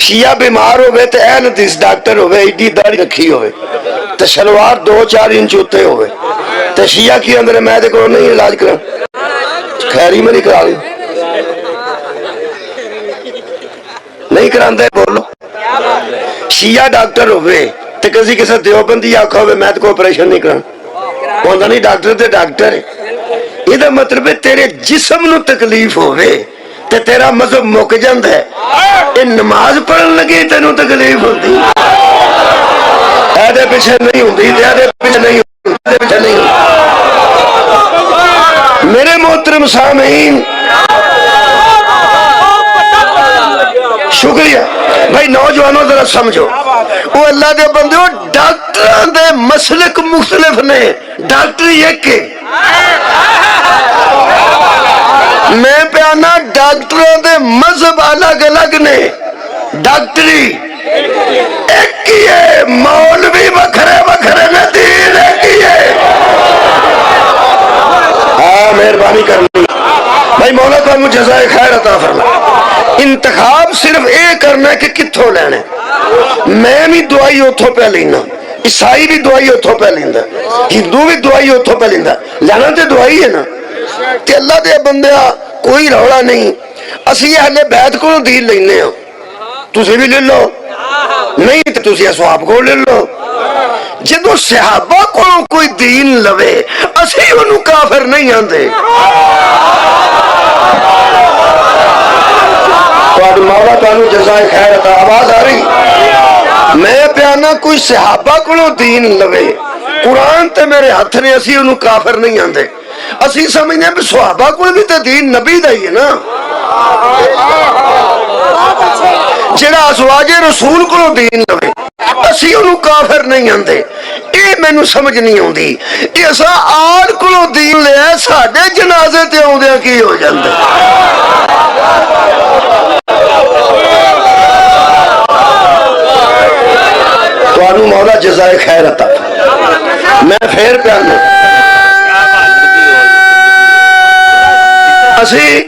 شیعہ بیمار ہوئے تو اہل حدیث ڈاکٹر ہوئے ایڈی داڑھی رکھی ہوئے تو شلوار 2-4 انچ اتنے ہوئے تو شیعہ کی اندر میں دیکھو نہیں علاج کرا خیری میں نہیں کرا لی نہیں کراندے بولو شیعہ ڈاکٹر ہوئے تو کسی کسی دیوبندی آکھا ہوئے میں تو کوئی آپریشن نہیں کرا کہتا نہیں ڈاکٹر تے ڈاکٹر ہے یہ مطلب ہے تیرے جسم نو تکلیف ہوئے تے تیرا مذہب مک جاندہ ہے یہ نماز پڑھن لگے تینوں تکلیف ہوتی ایدے پیچھے نہیں ہوتی ایدے پیچھے نہیں ہوتی ایدے پیچھے نہیں ہوتی میرے محترم سامعین شکریہ بھائی نوجوانوں ذرا سمجھو وہ اللہ دے بندے ہو ڈاکٹران دے مسلک مختلف نے ڈاکٹری ایک کے میں پیانا ڈاکٹران دے مذہب الگ الگ نے ڈاکٹری ایک ہی ہے مولوی وکھرے وکھرے نے دین ایک ہی ہے ہاں مہربانی کرنی بھائی مولا کو جزائے خیر عطا فرما انتخاب صرف اے کرنا ہے کہ کتھوں لینے میں بھی دعائی اتھوں پہ لینا عیسائی بھی دعائی اتھوں پہ لینا ہندو بھی دعائی اتھوں پہ لینا لینا تے دعائی ہے نا کہ اللہ دے بندیا کوئی روڑا نہیں اسی اہل بیت کو دین لینے ہو تسی بھی لے لو نہیں تو تسی اصحاب کو لے لو جدو صحابہ کو کوئی دین لوے اسی انہوں کافر نہیں آندے تو مولا تانوں جزائے خیر عطا آواز آ رہی میں پیانا کوئی صحابہ کو دین لوے قرآن تے میرے ہاتھ نے اسی انہوں کافر نہیں آندے اسی سمجھنے ہیں صحابہ کو بھی تے دین نبی دا ہی ہے نا جڑا ازواج رسول کو دین لوے اسی انہوں کافر نہیں آندے اے میں نو سمجھ نہیں ہوندی ایسا آڑ کو دین لے ساڑھے جنازے تے ہوندے کی ہو جاندے تو انہوں مولا جزائے خیر عطا میں پھر پیانا اسی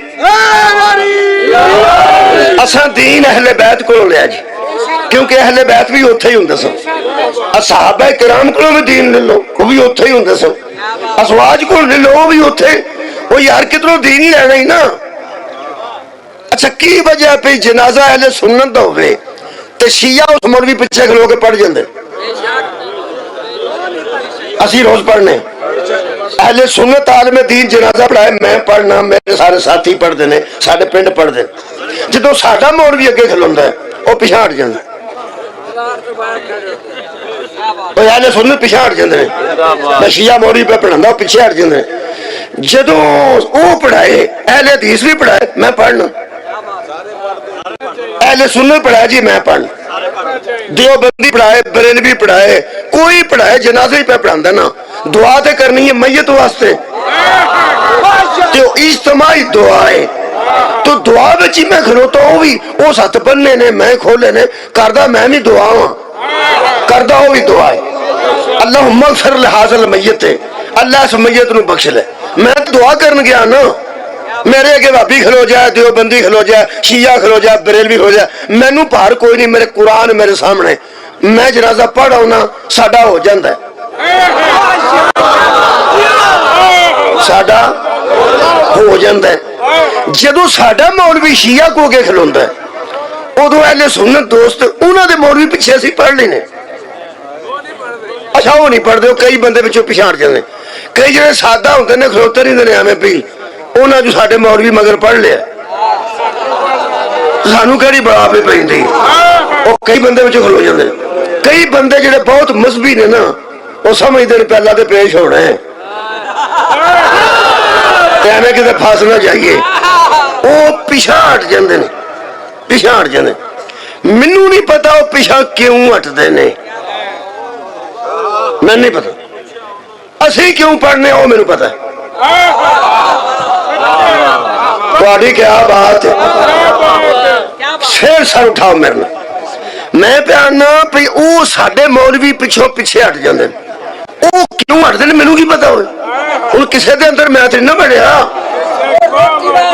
اساں دین اہل بیت کو لیا جی کیونکہ اہل بیت بھی اتھے ہی ہوندے سن صحابہ کرام کو بھی دین لے لو وہ بھی اتھے ہی ہوندے سن ازواج کو لے لو وہ بھی اتھے وہ یار کتنوں دین ہی لینا ہی نا اچھا کی وجہ پہ جنازہ اہل سنت ہوئے تے شیعہ اس مولوی پیچھے کھلو کے پڑھ جاندے اسی روز پڑھنے اہل سنت عالم دین جنازہ پڑھائے میں پڑھنا میرے سارے ساتھی پڑھ دینے سارے پنڈ پڑھ دینے جدو ساڑھا مولوی اگے کھلوندا ہے وہ پیچھے ہٹ جاندے اہل سنت پیچھے ہٹ جاندے میں شیعہ مولوی پہ پڑھاندہ وہ پیچھے ہٹ جاندے جدو وہ پڑھائے اہل حدیث بھی پڑھائے میں پڑھنا اہل سنت پڑھائے جی میں پڑھنا دیوبندی پڑھائے بریلوی پڑھائے کوئی پڑھائے جنازے پہ پڑھاندہ نا دعا تے کرنی ہے میت واسطے تو اجتماعی دعا ہے تو دعا بچی میں کھلوتا ہوں بھی وہ ساتھ بننے نے میں کھولے نے کردہ میں بھی دعا ہوں کردہ ہو بھی دعا ہے اللہم اغفر لحاظ المیت ہے اللہ اس میت نو بخش لے میں دعا کرن گیا نا میرے اگے بھابی کھلو جائے دیوبندی کھلو جائے شیعہ کھلو جائے بریلوی کھلو جائے میں نو پار کوئی نہیں میرے قرآن میرے سامنے میں جنازہ پڑھ ہونا ساڑھا ہو جاندہ ہے ساڑھا ہو جاندہ ہے جدو ساڑھا مولوی شیعہ کو اگے کھلوندہ ہے ادو اہل سنت دوست انہوں دے مولوی پیچھے سی پڑھ لینے اچھا وہ نہیں پڑھ دے کئی بندے بچوں پیچھاڑ جانے کئی جنہیں سادہ ہوتے نے کھلوتے نہیں دینے ہمیں پی انہاں جو ساڑھے مولوی مگر پڑھ لیا سانو کہڑی بڑا پہ پہن دی وہ کئی بندے بچوں کھلو جانے کئی بندے جنہیں بہت مذہبی نے نا وہ سمجھ دے پہلہ دے پیش ہو رہے ہیں ہمیں کتے پھانسنا چاہیے وہ پیچھا ہٹ جاندے نے پیچھا ہٹ جاندے منو نہیں پتا وہ پیچھا کیوں ہٹ دینے میں نہیں پتا اسی کیوں پڑھنے وہ میرے پتا ہے تواڈی کیا بات ہے پھر سر اٹھاؤ میرے میں پیانا پہ او ساڑھے مولوی پچھو پیچھے ہٹ جاندے او کیوں ہٹ دینے میں کی پتا ہوئے ان کسے دے اندر میں تری نہ بڑھیا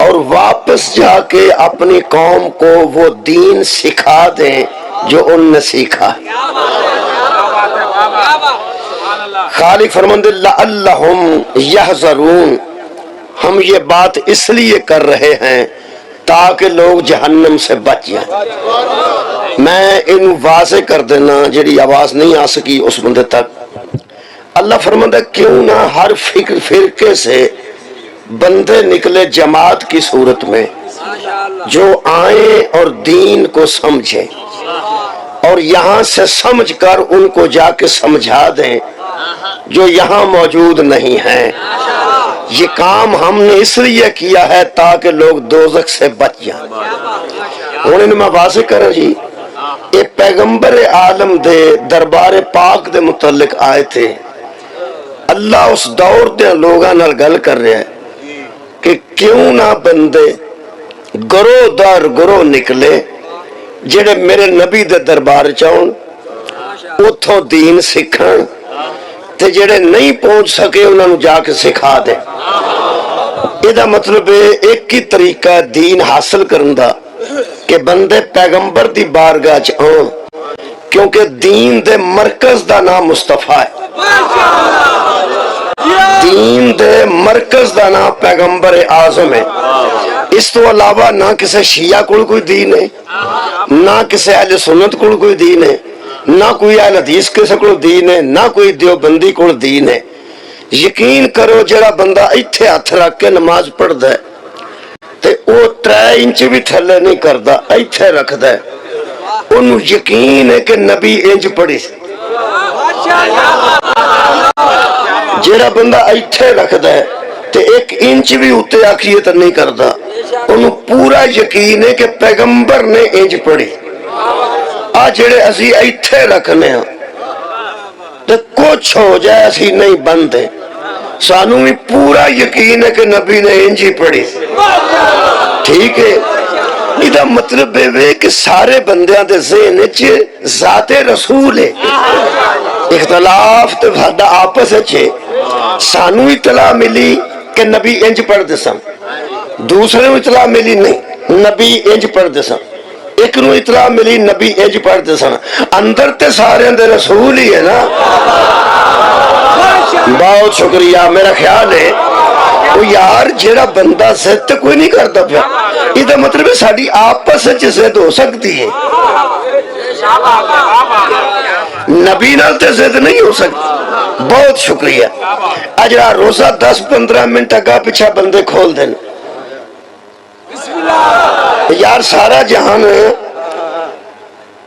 اور واپس جا کے اپنی قوم کو وہ دین سکھا دیں جو ان نے سیکھا. خالق فرماتے لعلہم یحذرون، ہم یہ بات اس لیے کر رہے ہیں تاکہ لوگ جہنم سے بچ جائیں. میں ان واضح کر دینا جڑی آواز نہیں آ سکی اس بندے تک. اللہ فرماتا ہے کیوں نہ ہر فرقے سے بندے نکلے جماعت کی صورت میں جو آئیں اور دین کو سمجھیں اور یہاں سے سمجھ کر ان کو جا کے سمجھا دیں جو یہاں موجود نہیں ہیں. یہ کام ہم نے اس لیے کیا ہے تاکہ لوگ دوزخ سے بچ جائیں. انہوں میں واضح کرا جی یہ پیغمبر عالم دے دربار پاک دے متعلق آئے تھے. اللہ اس دور دے لوگاں نال گل کر رہا ہے کہ کیوں نہ بندے گروہ در گروہ نکلے جڑے میرے نبی دے دربار چاؤن اتھوں دین سکھن تے جڑے نہیں پہنچ سکے انہوں نے جا کے سکھا دے. یہ مطلب ہے ایک ہی طریقہ دین حاصل کرن دا کہ بندے پیغمبر دی بارگاہ چ آن، کیونکہ دین دے مرکز دا نام مصطفیٰ ہے. دین دے مرکز دا نام پیغمبر اعظم ہے. اس تو علاوہ نہ کسی شیعہ کو کوئی دین ہے، نہ کسی اہل سنت کو کوئی دین ہے، نہ کوئی اہل حدیث کسی کو دین ہے، نہ کوئی دیوبندی کو دین ہے. یقین کرو جڑا بندہ ایتھے ہاتھ رکھ کے نماز پڑھدا ہے تے او 3 انچ بھی تھلے نہیں کردا، ایتھے رکھدا ہے، انہوں یقین ہے کہ نبی انج پڑھی. جڑا بندہ ایتھے رکھدا ہے تے 1 انچ بھی اتے آکھیے تے نہیں کردا، انہوں پورا یقین ہے کہ پیغمبر نے انج پڑھی. آ جڑے اسی ایتھے رکھنے ہیں تے کچھ ہو جائے اسی نہیں بندے، سانوں بھی پورا یقین ہے کہ نبی نے انج ہی پڑھی. ٹھیک ہے، یہ مطلب ہے کہ سارے بندیاں دے ذہن وچ ذات رسول ہے. اختلاف تو ساڈا آپس وچ ہے. سانوں اطلاع ملی کہ نبی انج پڑھدے سن، دوسرے نو اطلاع ملی نہیں نبی انج پڑھدے سن، ایک نو اطلاع ملی نبی انج پڑھدے سن. اندر تے سارے دے رسول ہی ہے نا. بہت شکریہ. میرا خیال ہے وہ یار جیڑا بندہ ضد کوئی نہیں کرتا پیا، یہ مطلب ہے ساری آپس ضد ہو سکتی ہے، نبی نال تے ضد نہیں ہو سکتی. بہت شکریہ. اجرا روزہ 10-15 منٹ اگا پیچھا بندے کھول دین. یار سارا جہان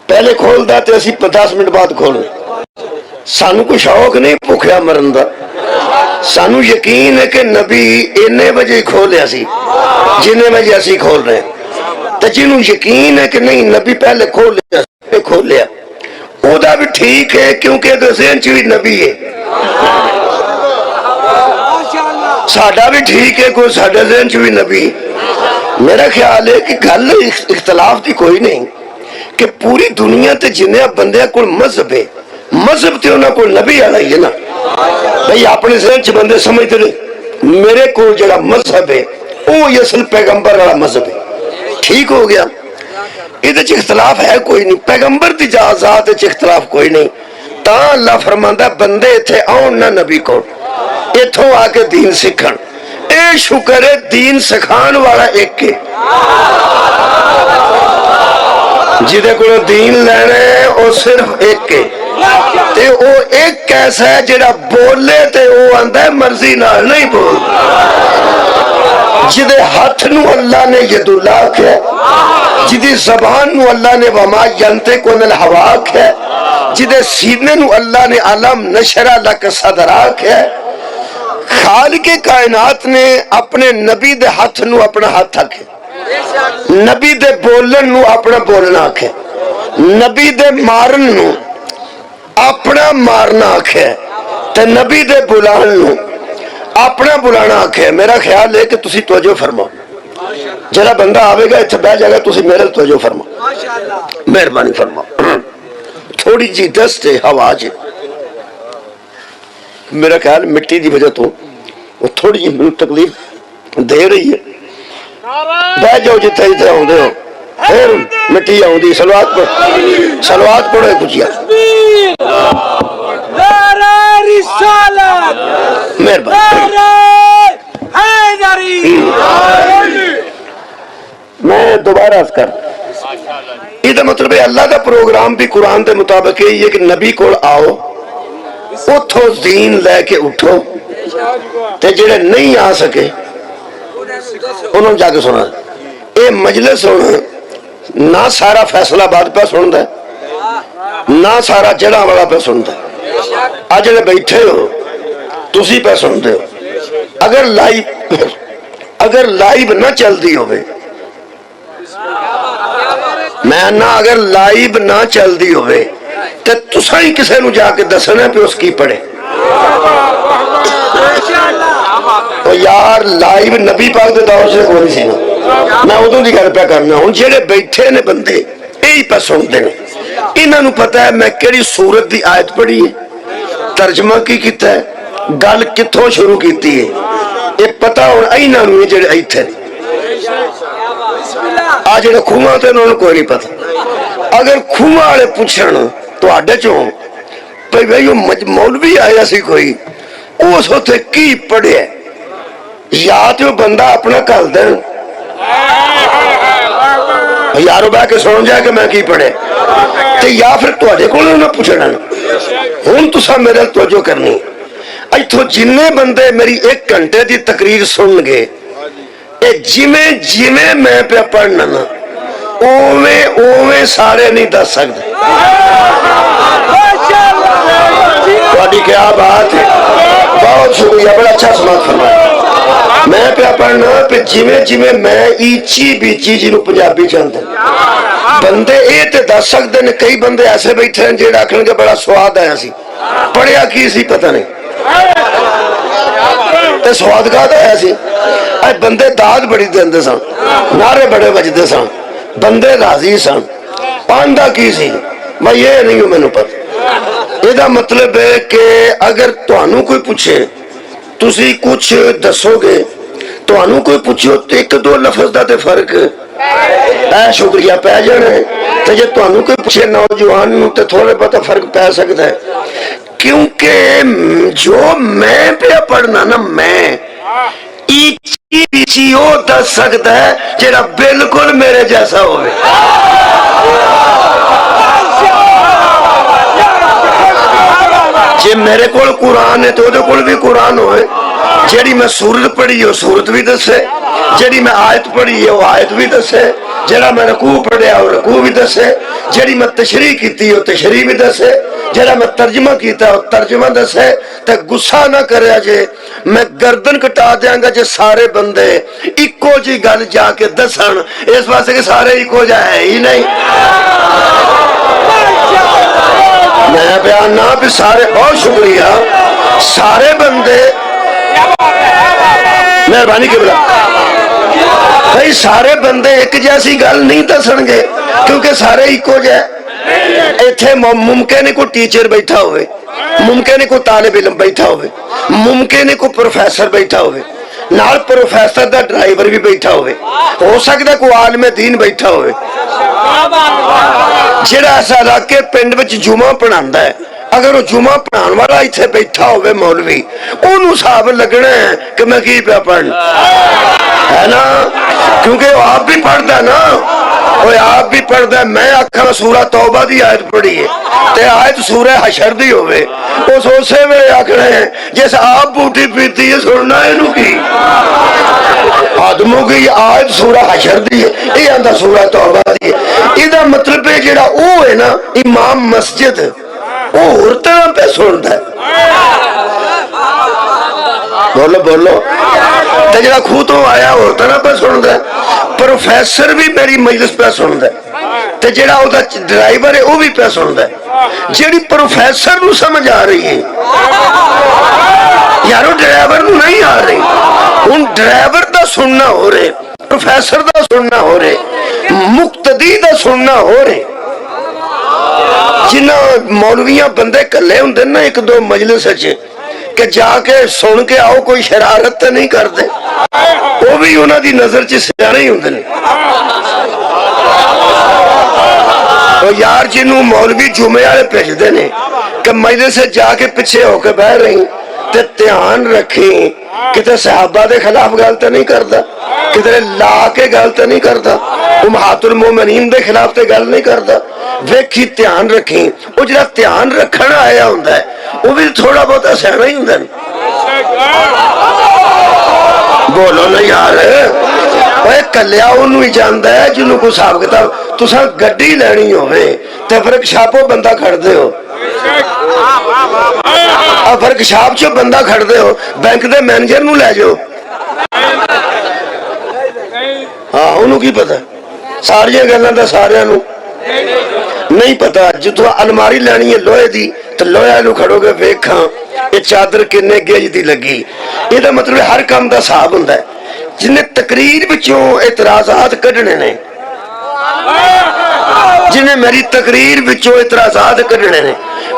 پہلے کھول دا تے اسی 10 منٹ بعد کھول. سانو کوئی شوق نہیں بھوکھیا مرن دا. سانو یقین ہے کہ نبی اینے بجے کھولیا سی جنے بجے اسی کھول رہے ہیں. تے جنوں یقین ہے کہ نہیں نبی پہلے کھولیا او دا بھی ٹھیک ہے کیونکہ تو ذہن چ بھی نبی ہے. ساڈا بھی ٹھیک ہے کوئی ساڈا ذہن چ بھی نبی. میرا خیال ہے کہ گل اختلاف دی کوئی نہیں کہ پوری دنیا تے جنیا بندیاں کو مذہب ہے، مذہب تے انہاں کو نبی والا ہی ہے نا. بھئی اپنے ذہن چ بندے سمجھتے رہے میرے کو جڑا مذہب ہے وہ اصل پیغمبر والا مذہب ہے. ٹھیک ہو گیا. یہ اختلاف ہے کوئی نہیں، پیغمبر دی ذات اختلاف کوئی نہیں. تا اللہ فرماندا بندے ایتھے آؤن نہ نبی کو ایتھوں آ کے دین سکھن. اے شکر ہے دین سکھان والا ایک ہے، جدے کو دین لینے وہ صرف ایک ہے. تے او ایک کیسا ہے جڑا بولے تے او آندا ہے مرضی نال نہیں بول. جدے ہاتھ نو اللہ نے ید اللہ ہے، جدی زبان نو اللہ نے وما ینطق عن الہوا ہے، جدے سینے نو اللہ نے علم نشرح لک صدرک ہے. خالق کائنات نے اپنے نبی دے ہاتھ نو اپنا ہاتھ آکھے، نبی دے بولن نو اپنا بولنا آکھے، نبی دے مارن نو اپنا مارنا آکھے، تے نبی دے بلان نو اپنا بلانا آکھے. میرا خیال ہے کہ تسی توجہ فرماؤ. جڑا بندہ آوے گا اتھے بیٹھ جائے گا تسی میرے توجہ فرماؤ، مہربانی فرماؤ. تھوڑی جی دست ہے ہوا جی، میرا خیال مٹی دی وجہ تو وہ تھوڑی جی تکلیف دے رہی ہے. بہ جاؤ جتھے جتھے آدھے ہو پھر مٹی آؤں سلوات پڑھو کچھ میں دوبارہ کر یہ مطلب ہے اللہ کا پروگرام بھی قرآن کے مطابق یہ ہے کہ نبی کو آؤ اٹھو دین لے کے اٹھو تے جڑے نہیں آ سکے انہوں جا کے سنا اے مجلس ہونا نہ سارا فیصلہ آباد پہ سنتا ہے نہ سارا جڑا والا پہ سنتا ہے آج جڑے بیٹھے ہو تسی پہ سنتے ہو اگر لائیو نہ چلتی ہوئے میں نہ اگر لائیو نہ چلتی ہوئے تو تسا ہی کسے نو جا کے دسنا پہ اس کی پڑھے تو یار لائیو نبی پاک دے دور سے کوئی سی نا میں ادوں دی گل پہ کرنا ہوں جڑے بیٹھے نے بندے یہی پہ سنتے ہیں انہاں نو پتہ ہے میں کیڑی سورت دی آیت پڑھی ہے ترجمہ کی کیتا ہے گل کتھوں شروع کیتی ہے یہ پتہ ہن انہاں نو جڑے ایتھے آج جڑے کھوواں تے انہاں نو کوئی نہیں پتہ اگر کھوواں والے پوچھن تواڈے چوں بھئی مولوی آیا سی کوئی اس ہوتے کی پڑھے یا تو بندہ اپنا کل دیں یارو بہ کے سن جائے کہ میں کی پڑھے یا پھر تواڈے کول نہ پوچھنا ہن تساں میرے توجہ کرنی ایتھوں جنے بندے میری 1 گھنٹے دی تقریر سن گے اے جویں جویں میں پہ پڑھنا نا اوویں اوویں سارے نہیں دس سکتے تواڈی کیا بات ہے بہت شکریہ بڑا اچھا سماعت فرمایا میں پہ پڑھنا پہ جویں جویں میں ایچی بیچی جنوں پنجابی چاہتے بندے اے تے دس سکتے ہیں کئی بندے ایسے بیٹھے ہیں جیڑا آکھن گے بڑا سواد آیا سی پڑھیا کی سی پتہ نہیں تے سواد کا آیا سی اے بندے داد بڑی دیندے سن نعرے بڑے بجدے سن بندے راضی سن پاندا کی سی میں یہ نہیں ہوں میں نے پتہ یہ مطلب ہے کہ اگر تانوں کوئی پوچھے تسی کچھ دسو گے تانوں کوئی پوچھو تو 1-2 لفظ دا تے فرق اے شکریہ پہ جانا ہے تو جے تانوں کوئی پوچھے نوجوان نو تے تھوڑے بہت فرق پہ سکتا ہے کیونکہ جو میں پہ پڑھنا نا میں ایچی بیچی ہو دس سکتا ہے جیڑا بالکل میرے جیسا ہوئے جی میرے کول قرآن ہے تو دے کول بھی قرآن ہوئے جیڑی میں سورت پڑھی ہے سورت بھی دسے جیڑی میں آیت پڑھی ہے وہ آیت بھی دسے جیڑا میں رکوع پڑھیا وہ رکوع بھی دسے جیڑی میں تشریح کیتی وہ تشریح بھی دسے جیڑا میں ترجمہ کیتا وہ ترجمہ دسے تے غصہ نہ کریا جے میں گردن کٹا دیاں گا جے سارے بندے اکو جی گل جا کے دسن اس واسطے کہ سارے اکو جا ہے ہی نہیں میں بیان نہ بھی سارے بہت شکریہ سارے بندے مہربانی کے بلا بھائی سارے بندے ایک جیسی گل نہیں دسن گے کیونکہ سارے ایکو جائے ایتھے ممکن ہے کوئی ٹیچر بیٹھا ہوئے ممکن ہے کوئی طالب علم بیٹھا ہوئے ممکن ہے کوئی پروفیسر بیٹھا ہوئے نال پروفیسر دا ڈرائیور بھی بیٹھا ہوئے ہو سکتا کوئی عالم دین بیٹھا ہوئے جڑا ایسا علاقے پنڈ وچ جمعہ پڑھاندا ہے اگر وہ جمعہ پڑھان والا ایتھے بیٹھا ہوئے مولوی انہوں صاحب لگنا ہے کہ میں کی پہ پڑھنا ہے نا کیونکہ وہ آپ بھی پڑھتا ہے نا وہ آپ بھی پڑھتا ہے میں آکھا سورہ توبہ دی آیت پڑھی ہے تے آیت سورہ حشر دی ہوئے اس اسے میں آکھنا ہے جیسے آپ بوٹی پیتی ہے سننا ہے نو کی آدموں کی آیت سورہ حشر دی ہے یہ اندھا سورہ توبہ دی ہے یہ مطلب ہے جڑا او ہے نا امام مسجد وہ ہرتنا پہ سنتا ہے بولو بولو تجرہ کھوتوں آیا ہرتنا پہ سنتا ہے پروفیسر بھی میری مجلس پہ سنتا ہے تجرہ او دا ڈرائیور ہے وہ بھی پہ سنتا ہے جیڑی پروفیسر نو سمجھ آ رہی ہے یارو ڈرائیور نو نہیں آ رہی ان ڈرائیور دا سننا ہو رہے پروفیسر دا سننا ہو رہے مقتدی دا سننا ہو رہے جنہ مولویاں بندے کلے ہوں نا 1-2 مجلس کہ جا کے سن کے آؤ کوئی شرارت نہیں کر دے وہ بھی انہوں دی نظر چ سیانے ہی ہوندے نے. یار جنوں مولوی جمعے والے بھیجتے ہیں کہ مجلس سے جا کے پیچھے ہو کے بہ رہی تے دھیان رکھی کتے صحابہ دے خلاف گل تے نہیں کرتا, کدھر لا کے گل تے نہیں کرتا, امہات المومنین دے خلاف تے گل نہیں کرتا. ویکھی دھیان رکھی, وہ جڑا دھیان رکھنا آیا ہوندا ہے وہ بھی تھوڑا بہت سیاح ہی ہوندا ہے. بولو نا یار, کلیا انہوں ہی جانتا ہے جنہوں کو حساب کتاب. تساں گڈی لینی ہوئے تے فرق شاپو بندہ کھڑتے ہو, فرق شاپ چو بندہ کھڑتے ہو, بینک دے مینیجر نو لے جاؤ. ہاں انہوں کی پتا, ساری گلاں دا سارے نو نہیں پتا. جتوں الماری لینی ہے لوہے دی تو لوہے نو کھڑو گے ویکھاں یہ چادر کنے گیج دی لگی. یہ مطلب ہر کام دا حساب ہوندا ہے. جنہیں تقریر وچوں اعتراضات کڈنے نے, جنہیں میری تقریر وچوں اعتراضات کڈنے نے,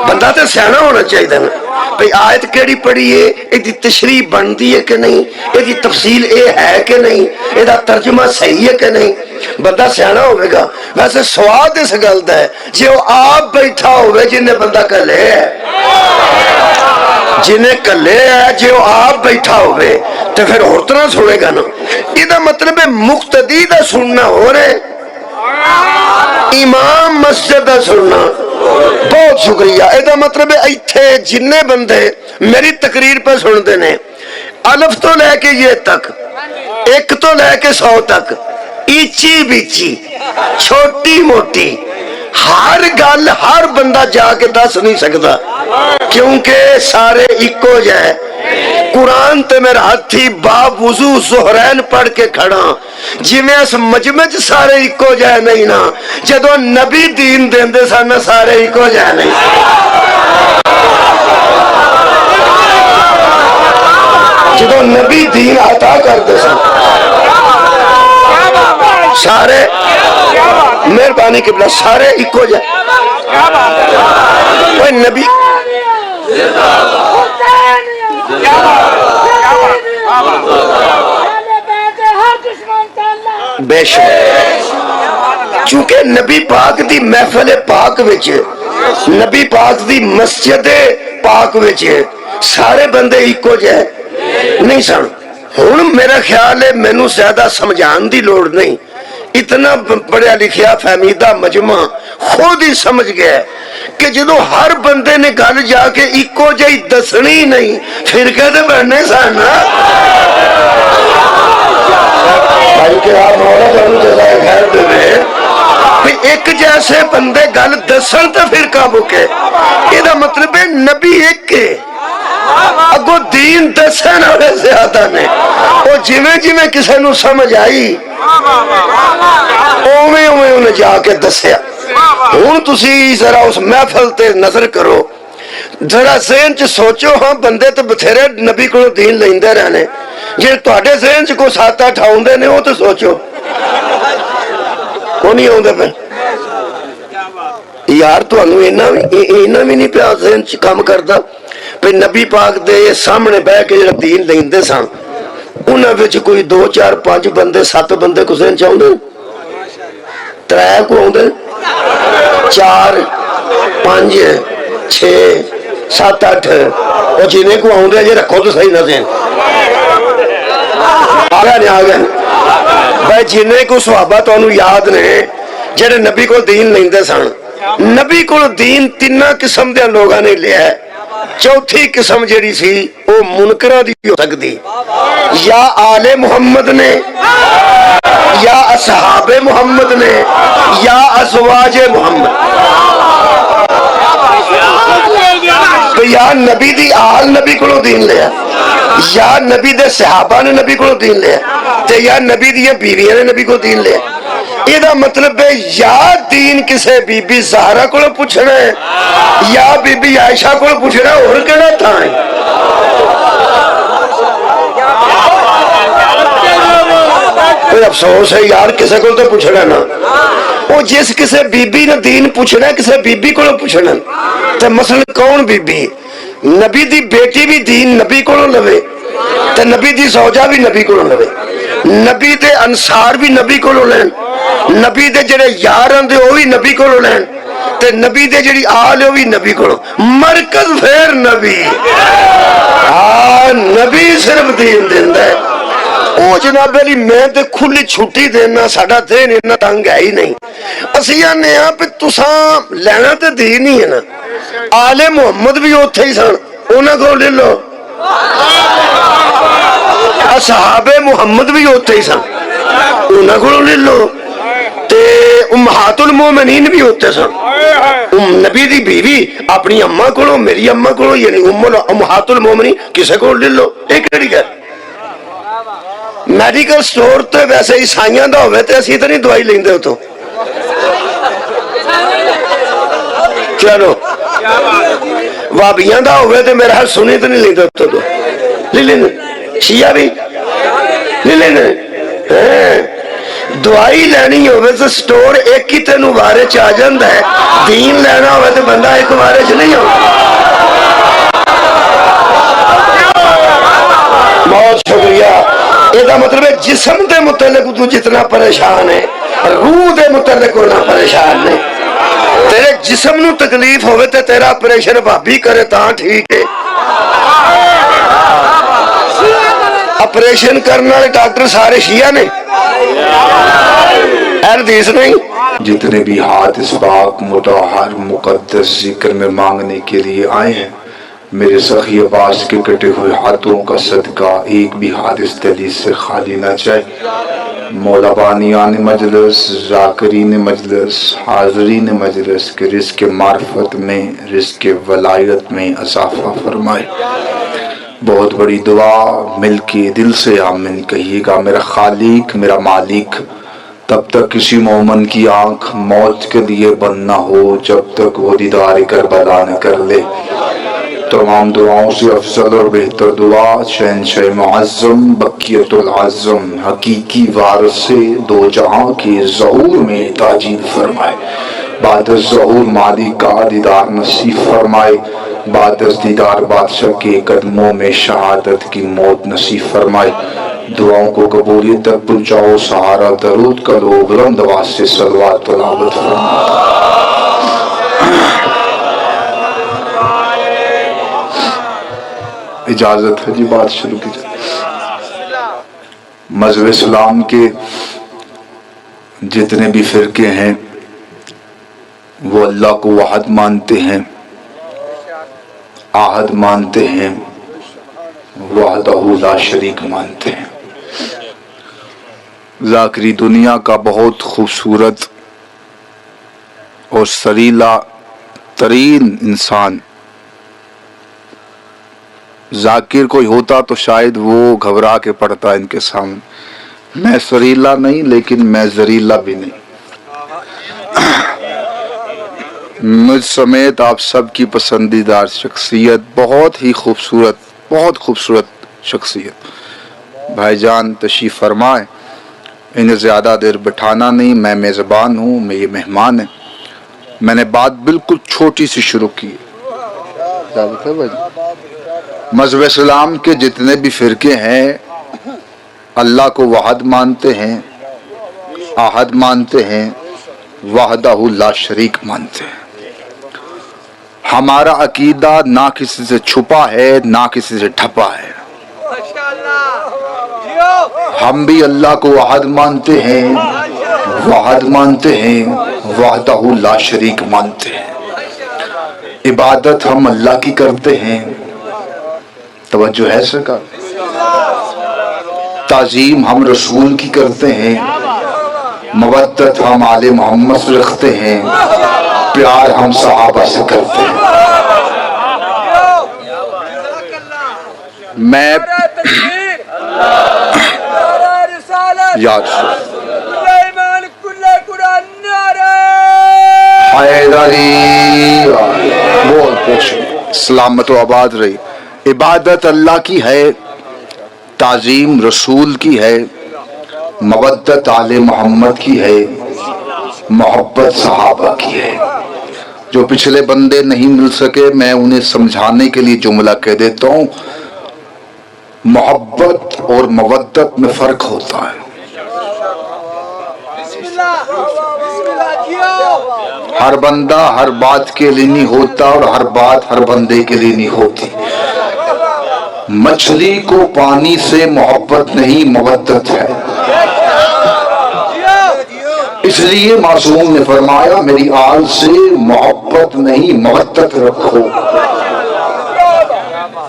بندہ تے سیاںا ہونا چاہیے نا بھئی آیت کیڑی پڑھی ہے, یہ تشریح بنتی ہے کہ نہیں, یہ تفصیل اے ہے کہ نہیں, یہ ترجمہ صحیح ہے کہ نہیں. بندہ سیاںا ہوئے گا. ویسے سواد اس گل دا ہے جی وہ آپ بیٹھا ہوئے جنہیں بندہ کلے ہے, جنہیں کلے ہے جی وہ آپ بیٹھا ہوئے تو پھر اور طرح سنے گا نا. یہ مطلب ہے مقتدی دا سننا ہو رہے, امام مسجد دا سننا. بہت شکریہ. یہ مطلب ہے ایتھے جننے بندے میری تقریر پہ سنتے ہیں, الف تو لے کے یہ تک, ایک تو لے کے 100 تک, ایچی بیچی چھوٹی موٹی ہر گل ہر بندہ جا کے دس نہیں سکتا, کیونکہ سارے ایکو جائے. قرآن تے میرا ہاتھی باب وضو زہرین پڑھ کے کھڑا, جی میں اس مجمع سارے ایکو جائے نہیں نا. جدو نبی دین دیندے سن سارے ایکو جائے نہیں. جدو نبی دین عطا کرتے سن سارے, مہربانی قبلہ سارے ایکو جائے. کوئی نبی بے شک, چونکہ نبی پاک دی محفل پاک وچ, نبی پاک دی مسجد پاک وچ سارے بندے ایکو جائے نہیں سن. ہن میرا خیال ہے مینوں زیادہ سمجھان دی لوڑ نہیں, اتنا پڑھیا لکھیا فہمیدہ مجمع خود ہی سمجھ گیا کہ جدو ہر بندے نے گل جا کے ایکو جائی دسنی نہیں پھر کہتے بڑھنے سن. ایک جیسے بندے گل دسن تو پھر کا مکے. یہ مطلب ہے نبی ایک ہے, اگو دین دسن والے زیادہ نے. وہ جویں جویں کسی نو سمجھ آئی اوویں اوویں انہیں جا کے دسیا. ہوں تسی ذرا اس محفل تے نظر کرو, ذرا ذہن چ سوچو. ہاں بندے تو بتھیرے نبی کو دین لیندے رہنے, جی تواڈے ذہن چ کوئی 7-8 آوندے نے وہ تو سوچو کو نہیں آوندے پے یار. تانوں اینا بھی نہیں پیا ذہن چ کام کردا پہ نبی پاک دے سامنے بہ کے جڑا دین لیندے سن انہاں وچ کوئی 2-4-5 بندے 7 بندے کو ذہن چ آوندے, 3 کو آوندے, 4-5-6-7-8 اور جنہیں کو آؤں جی رکھو تو صحیح نہ دیں. آگا نہیں آگا بھائی جنہیں کو صحابہ تو انہوں یاد نے جڑے نبی کو دین لیندے سن. نبی کو دین 3 قسم دے لوگاں نے لیا ہے. چوتھی قسم جڑی سی وہ منکرہ دی ہو سکتی, یا آل محمد نے, یا اصحاب محمد نے, یا ازواج محمد. تو یا نبی دی آل نبی کو دین لیا, یا نبی دے صحابہ نے نبی کو دین لیا, تے یا نبی دی بیویاں نے نبی کو دین لیا. یہ مطلب ہے یا دین کسے بی بی زہرا کو پوچھنا ہے یا بی بی عائشہ کو پوچھنا ہے, اور کہنا تھا ہے. کوئی افسوس ہے یار کسے کو تو پوچھنا نا. وہ جس کسے بی بی نے دین پوچھنا ہے کسے بی بی کو پوچھنا, تو مثلا کون بی بی, نبی دی بیٹی بھی دین نبی کو لوے تے نبی دی زوجہ بھی نبی کو لوے. نبی دے انصار بھی نبی کولوں لین، نبی دے جڑے یار ہوں وہ بھی نبی کولوں لین، تے نبی دے جڑی آل ہے وہ بھی نبی کولوں، مرکز پھر نبی۔ نبی صرف دین دیندا ہے۔ او جناب علی میں تے کھلی چھٹی دینا، ساڈا دین اتنا تنگ ہے ہی نہیں۔ اسی آنے ہاں پہ تساں لینا تے دین ہی ہے نا۔ آل محمد بھی اوتھے ہی سن، انہاں کو لے لو۔ اصحاب محمد بھی ہوتے ہی سن، انہاں کو لے لو۔ تے امہات المومنین بھی ہوتے سن، نبی دی بیوی اپنی اماں کو، میری اماں کو، یعنی امہات المومنین کسے کو لے لو۔ ایک کڑی گل میڈیکل سٹور تے ویسے عیسائیاں دا ہوئے تے اسی تے نہیں دوائی لیندے تو چلو وابیاں دا ہوئے تے میرا حال سنی تے نہیں لیندے تو لے لیندے، شیعہ بھی لے لیندے۔ دوائی لینی ہوئے تو سٹور ایک ہی تینوں بارے چاہ جاندہ ہے، دین لینا ہوئے تو بندہ ایک بارے چ نہیں ہوگا۔ بہت شکریہ۔ یہ مطلب ہے جسم دے متعلق تو جتنا پریشان ہے، روح دے متعلق ہونا پریشان ہے۔ تیرے جسم نو تکلیف ہوئے تے تیرا آپریشن بھابی کرے تاں ٹھیک ہے، آپریشن کرنے والے ڈاکٹر سارے شیعہ نے، حدیث نہیں۔ جتنے بھی ہاتھ اس پاک مطہر مقدس ذکر میں مانگنے کے لیے آئے ہیں، میرے سخی عباس کے کٹے ہوئے ہاتھوں کا صدقہ ایک بھی ہاتھ اس دہلیز سے خالی نہ جائے۔ مولا بانیان مجلس، ذاکرین مجلس، حاضرین مجلس کے رزق معرفت میں، رزق ولایت میں اضافہ فرمائے۔ بہت بڑی دعا مل کے دل سے آمین کہیے گا۔ میرا خالق، میرا مالک، تب تک کسی مومن کی آنکھ موت کے لیے بند نہ ہو جب تک وہ دیدار کربلا نہ کر لے۔ تمام دعاؤں سے افضل اور بہتر دعا شہنشاہ معظم بقیت العظم حقیقی وارث سے دو جہاں کے ظہور میں تاجیل فرمائے۔ بعد از ظہور مالک کا دیدار نصیب فرمائے، بعد از دیدار بادشاہ کے قدموں میں شہادت کی موت نصیب فرمائے۔ دعاؤں کو قبولیت تک پہنچاؤ، سہارا درود کرو، بلند آواز سے صلوات تلاوت فرمائے۔ اجازت ہے جی بات شروع کی جائے۔ مذہب اسلام کے جتنے بھی فرقے ہیں وہ اللہ کو واحد مانتے ہیں، احد مانتے ہیں، وحدہ لا شریک مانتے ہیں۔ ذاکری دنیا کا بہت خوبصورت اور سریلا ترین انسان ذاکر کوئی ہوتا تو شاید وہ گھبرا کے پڑتا ان کے سامنے۔ میں سریلا نہیں لیکن میں زریلا بھی نہیں۔ مجھ سمیت آپ سب کی پسندیدہ شخصیت، بہت ہی خوبصورت، بہت خوبصورت شخصیت، بھائی جان تشریف فرمائے۔ انہیں زیادہ دیر بٹھانا نہیں، میں میزبان ہوں، میں یہ مہمان ہیں۔ میں نے بات بالکل چھوٹی سی شروع کی۔ مذہب اسلام کے جتنے بھی فرقے ہیں اللہ کو واحد مانتے ہیں، احد مانتے ہیں، وحدہ لا شریک مانتے ہیں۔ ہمارا عقیدہ نہ کسی سے چھپا ہے نہ کسی سے ڈھپا ہے۔ ہم بھی اللہ کو واحد مانتے ہیں، واحد مانتے ہیں، وحدہ لا شریک مانتے ہیں۔ عبادت ہم اللہ کی کرتے ہیں، توجہ ہے سکا، تعظیم ہم رسول کی کرتے ہیں، مودت ہم آل محمد سے رکھتے ہیں، پیار ہم صحابہ سے کرتے ہیں۔ میں یاد سلامت و آباد رہی۔ عبادت اللہ کی ہے، تعظیم رسول کی ہے، مودت آل محمد کی ہے، محبت صحابہ کی ہے۔ جو پچھلے بندے نہیں مل سکے میں انہیں سمجھانے کے لیے جملہ کہہ دیتا ہوں۔ محبت اور مودت میں فرق ہوتا ہے. ہر بندہ ہر بات کے لیے نہیں ہوتا اور ہر بات ہر بندے کے لیے نہیں ہوتی. مچھلی کو پانی سے محبت نہیں مودت ہے. اس لیے معصوم نے فرمایا میری آل سے محبت نہیں مودت رکھو،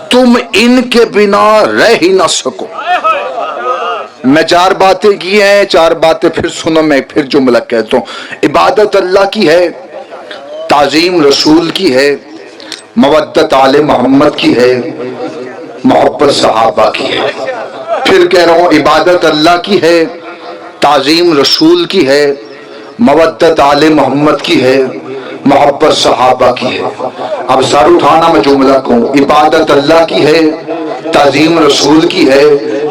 تم ان کے بنا رہ ہی نہ سکو. میں 4 باتیں کی ہیں، 4 باتیں پھر سنو. میں پھر جملہ کہتا ہوں. عبادت اللہ کی ہے، تعظیم رسول کی ہے، مودت آل محمد کی ہے، محبت صحابہ کی ہے. پھر کہہ رہا ہوں عبادت اللہ کی ہے، تعظیم رسول کی ہے، مودت آل محمد کی ہے، محبت صحابہ کی ہے. اب سر اٹھانا میں جملہ کہوں. عبادت اللہ کی ہے، تعظیم رسول کی ہے،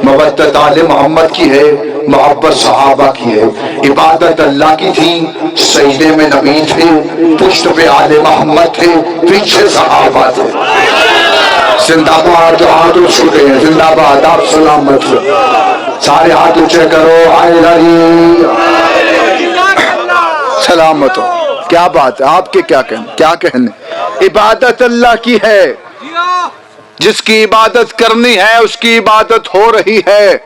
مودت آل محمد کی ہے، محبت صحابہ کی ہے. عبادت اللہ کی تھی، سجدے میں نبی تھے، پشت پہ آل محمد تھے، پیچھے صحابہ تھے. زندہ باد جو ہاتھ اٹھے ہیں، زندہ باد، آپ سلامت. سارے ہاتھ اونچے کرو. سلامت ہو. کیا بات ہے، آپ کے کیا کہنے. عبادت اللہ کی ہے، جس کی عبادت کرنی ہے اس کی عبادت ہو رہی ہے.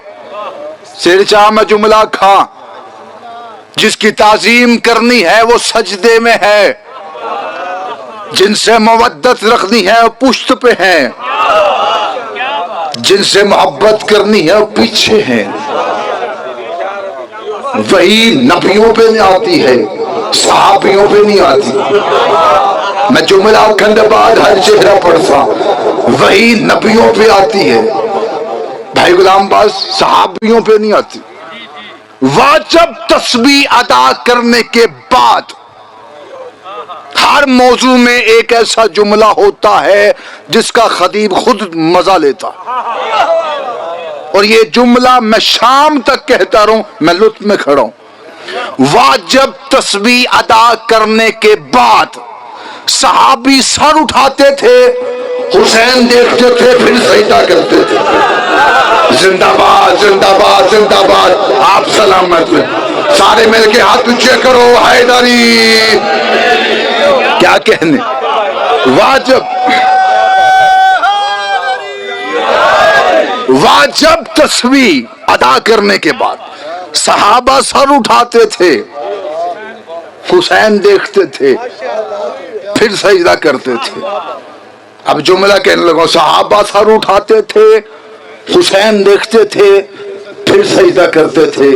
سر چاہ میں جملہ کھا. جس کی تعظیم کرنی ہے وہ سجدے میں ہے، جن سے مودت رکھنی ہے وہ پشت پہ ہیں، جن سے محبت کرنی ہے وہ پیچھے ہیں. وہی نبیوں پہ نہیں آتی ہے، صحابیوں پہ نہیں آتی. میں جملہ کھنڈ بعد ہر چہرہ پڑھتا. وہی نبیوں پہ آتی ہے بھائی غلام باز، صحابیوں پہ نہیں آتی. واجب تسبیح ادا کرنے کے بعد ہر موضوع میں ایک ایسا جملہ ہوتا ہے جس کا خطیب خود مزہ لیتا، اور یہ جملہ میں شام تک کہتا رہوں، میں لطف میں کھڑا ہوں. واجب تسبیح ادا کرنے کے بعد صحابی سر اٹھاتے تھے، حسین دیکھتے تھے، پھر سجدہ کرتے تھے. زندہ باد، زندہ باد، زندہ باد. آپ سلامت. سارے مل کے ہاتھ اونچے کرو. حیدری. کیا کہنے. واجب تسبیح ادا کرنے کے بعد صحابہ سر اٹھاتے تھے، حسین دیکھتے تھے، پھر سجدہ کرتے تھے. اب جملہ کہنے لگا. صحابہ سر اٹھاتے تھے، حسین دیکھتے تھے، پھر سجدہ کرتے تھے.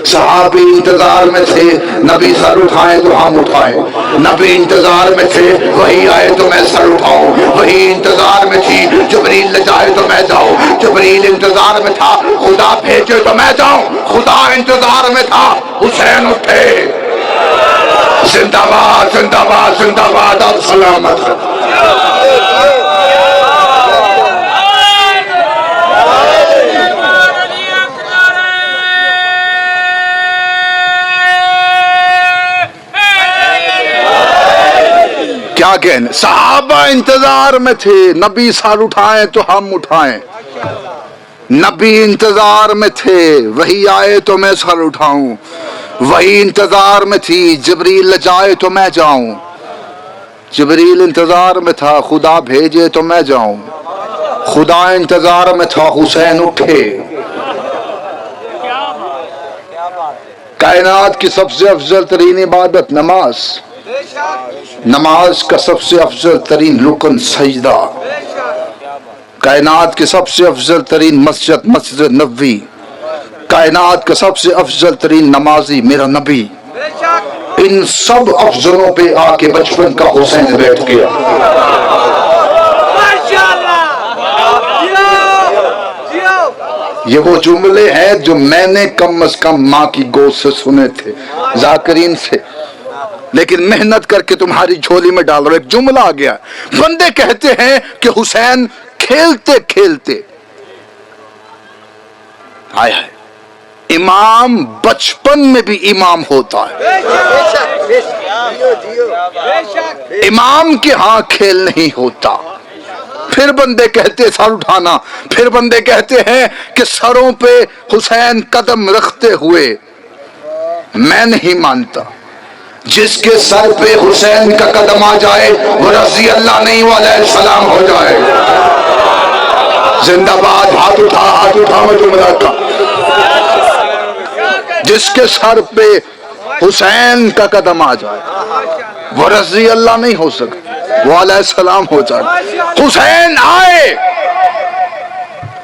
صحابی انتظار میں تھے، نبی سر اٹھائیں تو ہم اٹھائیں. نبی انتظار میں تھے، وہی آئے تو میں سر اٹھاؤں. وہی انتظار میں تھی، جبریل لے جائے تو میں جاؤں. جبریل انتظار میں تھا، خدا بھیجے تو میں جاؤں. خدا انتظار میں تھا، حسین اٹھے. زندہ باد، زندہ باد، زندہ باد. آپ سلامت. کیا کہنے. صحابہ انتظار میں تھے، نبی سر اٹھائیں تو ہم اٹھائیں. نبی انتظار میں تھے، وہی آئے تو میں سر اٹھاؤں. وہی انتظار میں تھی، جبریل لے جائے تو میں جاؤں. جبریل انتظار میں تھا، خدا بھیجے تو میں جاؤں. خدا انتظار میں تھا، حسین اٹھے. کائنات کی سب سے افضل ترین عبادت نماز، نماز کا سب سے افضل ترین رکن سجدہ. کائنات کی سب سے افضل ترین مسجد مسجد نبوی. کائنات کا سب سے افضل ترین نمازی میرا نبی. ان سب افضلوں پہ آ کے بچپن کا حسین بیٹھ گیا. یہ وہ جملے ہیں جو میں نے کم از کم ماں کی گود سے سنے تھے، ذاکرین سے، لیکن محنت کر کے تمہاری جھولی میں ڈال رہا. ایک جملہ آ گیا. بندے کہتے ہیں کہ حسین کھیلتے کھیلتے، ہائے ہائے، امام بچپن میں بھی امام ہوتا ہے. امام کے ہاں کھیل نہیں ہوتا. پھر بندے کہتے سر اٹھانا، پھر بندے کہتے ہیں کہ سروں پہ حسین قدم رکھتے ہوئے میں نہیں مانتا، جس کے سر پہ حسین کا قدم آ جائے وہ رضی اللہ نہیں علیہ السلام ہو جائے۔ زندہ باد، ہاتھ اٹھا مجملہ کا، جس کے سر پہ حسین کا قدم آ جائے وہ رضی اللہ نہیں ہو سکتا، وہ علیہ السلام ہو جائے۔ حسین آئے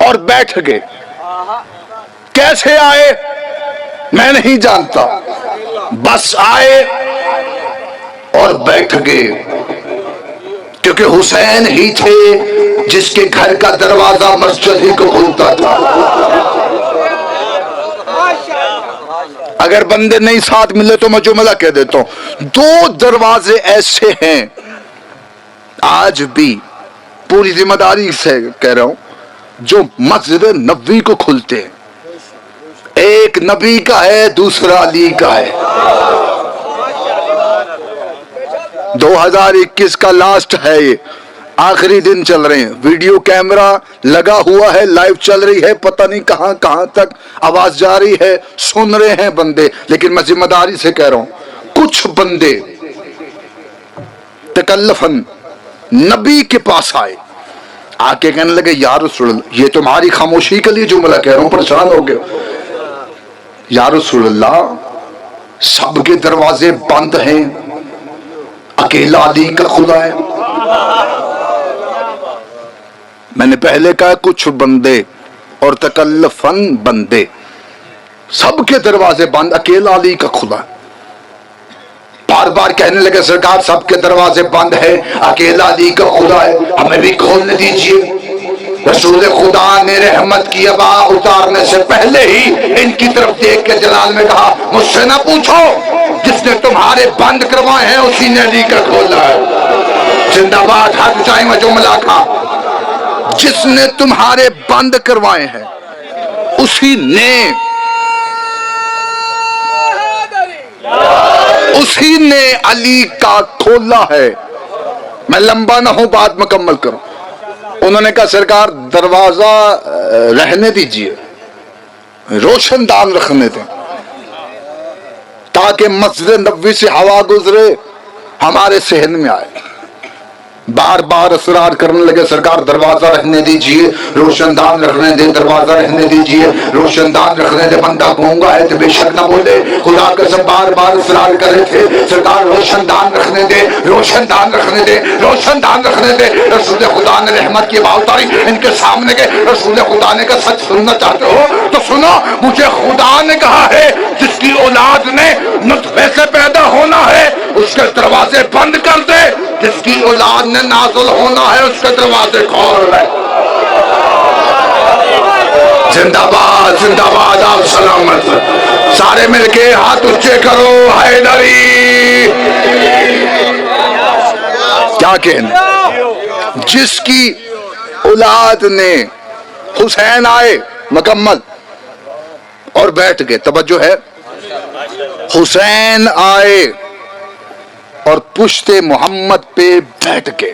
اور بیٹھ گئے، کیسے آئے میں نہیں جانتا، بس آئے اور بیٹھ گئے، کیونکہ حسین ہی تھے جس کے گھر کا دروازہ مسجد ہی کو کھلتا تھا۔ اگر بندے نہیں ساتھ ملے تو میں جملہ کہہ دیتا ہوں، دو دروازے ایسے ہیں آج بھی، پوری ذمہ داری سے کہہ رہا ہوں، جو مسجد نبوی کو کھلتے ہیں، ایک نبی کا ہے، دوسرا علی کا ہے۔ 2021 کا لاسٹ ہے، یہ آخری دن چل رہے ہیں، ویڈیو کیمرہ لگا ہوا ہے، لائیو چل رہی ہے، پتہ نہیں کہاں کہاں تک آواز جا رہی ہے، سن رہے ہیں بندے، لیکن میں ذمہ داری سے کہہ رہا ہوں، کچھ بندے تکلفاً نبی کے پاس آئے، آ کے کہنے لگے یا رسول اللہ، یہ تمہاری خاموشی کے لیے جملہ کہہ رہا ہوں، پریشان ہو گئے، یا رسول اللہ سب کے دروازے بند ہیں، اکیلا علی کا خدا ہے۔ میں نے پہلے کہا کچھ بندے اور تکلفاً بندے، سب کے دروازے بند، اکیلا علی کا خدا ہے۔ بار بار کہنے لگے سرکار سب کے دروازے بند ہے، اکیلا علی کا خدا ہے، ہمیں بھی کھولنے دیجئے۔ رسول خدا نے رحمت کی ابا اتارنے سے پہلے ہی ان کی طرف دیکھ کے جلال میں کہا مجھ سے نہ پوچھو، جس نے تمہارے بند کروائے ہیں اسی نے علی کا کھولا ہے۔ زندہ باد، ہاتھ اٹھائیں میں جملہ کا، جس نے تمہارے بند کروائے ہیں اسی نے علی کا کھولا ہے۔ میں لمبا نہ ہوں، بات مکمل کروں۔ انہوں نے کہا سرکار دروازہ رہنے دیجئے، روشن دان رکھنے دیں تاکہ مسجد نبوی سے ہوا گزرے ہمارے صحن میں آئے۔ بار بار اصرار کرنے لگے سرکار دروازہ رہنے دیجئے، روشن دان رکھنے دے، دروازہ رہنے دیجئے، روشن دان رکھنے دے۔ بندہ گونگا ہے تو بے شک نہ بولے، خدا قسم بار بار اصرار کر رہے تھے سرکار روشن دان رکھنے دے، روشن دان رکھنے دے، روشن دان رکھنے دے۔ رسول خدا نے رحمت کی بات اتاری ان کے سامنے کے، رسول خدا نے کہا سچ سننا چاہتے ہو تو سنو، مجھے خدا نے کہا ہے جس کی اولاد نے نطفے سے پیدا ہونا ہے اس کے دروازے بند کر دے، جس کی اولاد نے نازل ہونا ہے اس کے دروازے کھول رہے۔ زندہ باد، آپ سلامت، سارے مل کے ہاتھ اونچے کرو، حیدری۔ کیا کہنے، جس کی اولاد نے، حسین آئے مکمل اور بیٹھ گئے، توجہ ہے، حسین آئے اور پشت محمد پہ بیٹھ کے،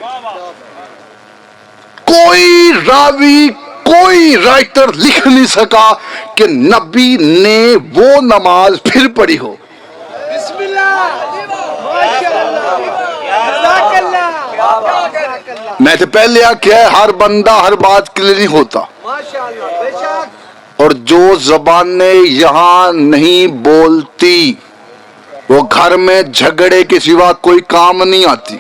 کوئی راوی کوئی رائٹر لکھ نہیں سکا کہ نبی نے وہ نماز پھر پڑھی ہو۔ بسم اللہ، میں تو پہلے کیا ہے، ہر بندہ ہر بات کے لیے نہیں ہوتا، اور جو زبانیں یہاں نہیں بولتی وہ گھر میں جھگڑے کے سوا کوئی کام نہیں آتی۔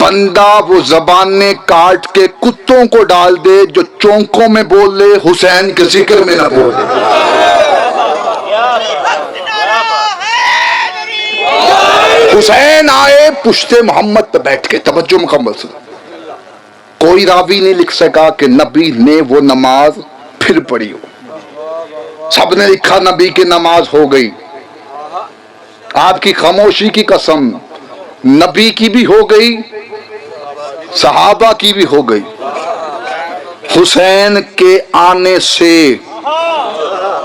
بندہ وہ زبانیں کاٹ کے کتوں کو ڈال دے جو چونکوں میں بول لے، حسین کے ذکر میں نہ بول دے۔ حسین آئے پشت محمد پہ بیٹھ کے، توجہ مکمل سے، کوئی راوی نہیں لکھ سکا کہ نبی نے وہ نماز پھر پڑھی ہو۔ سب نے لکھا نبی کی نماز ہو گئی۔ آپ کی خاموشی کی قسم، نبی کی بھی ہو گئی، صحابہ کی بھی ہو گئی۔ حسین کے آنے سے،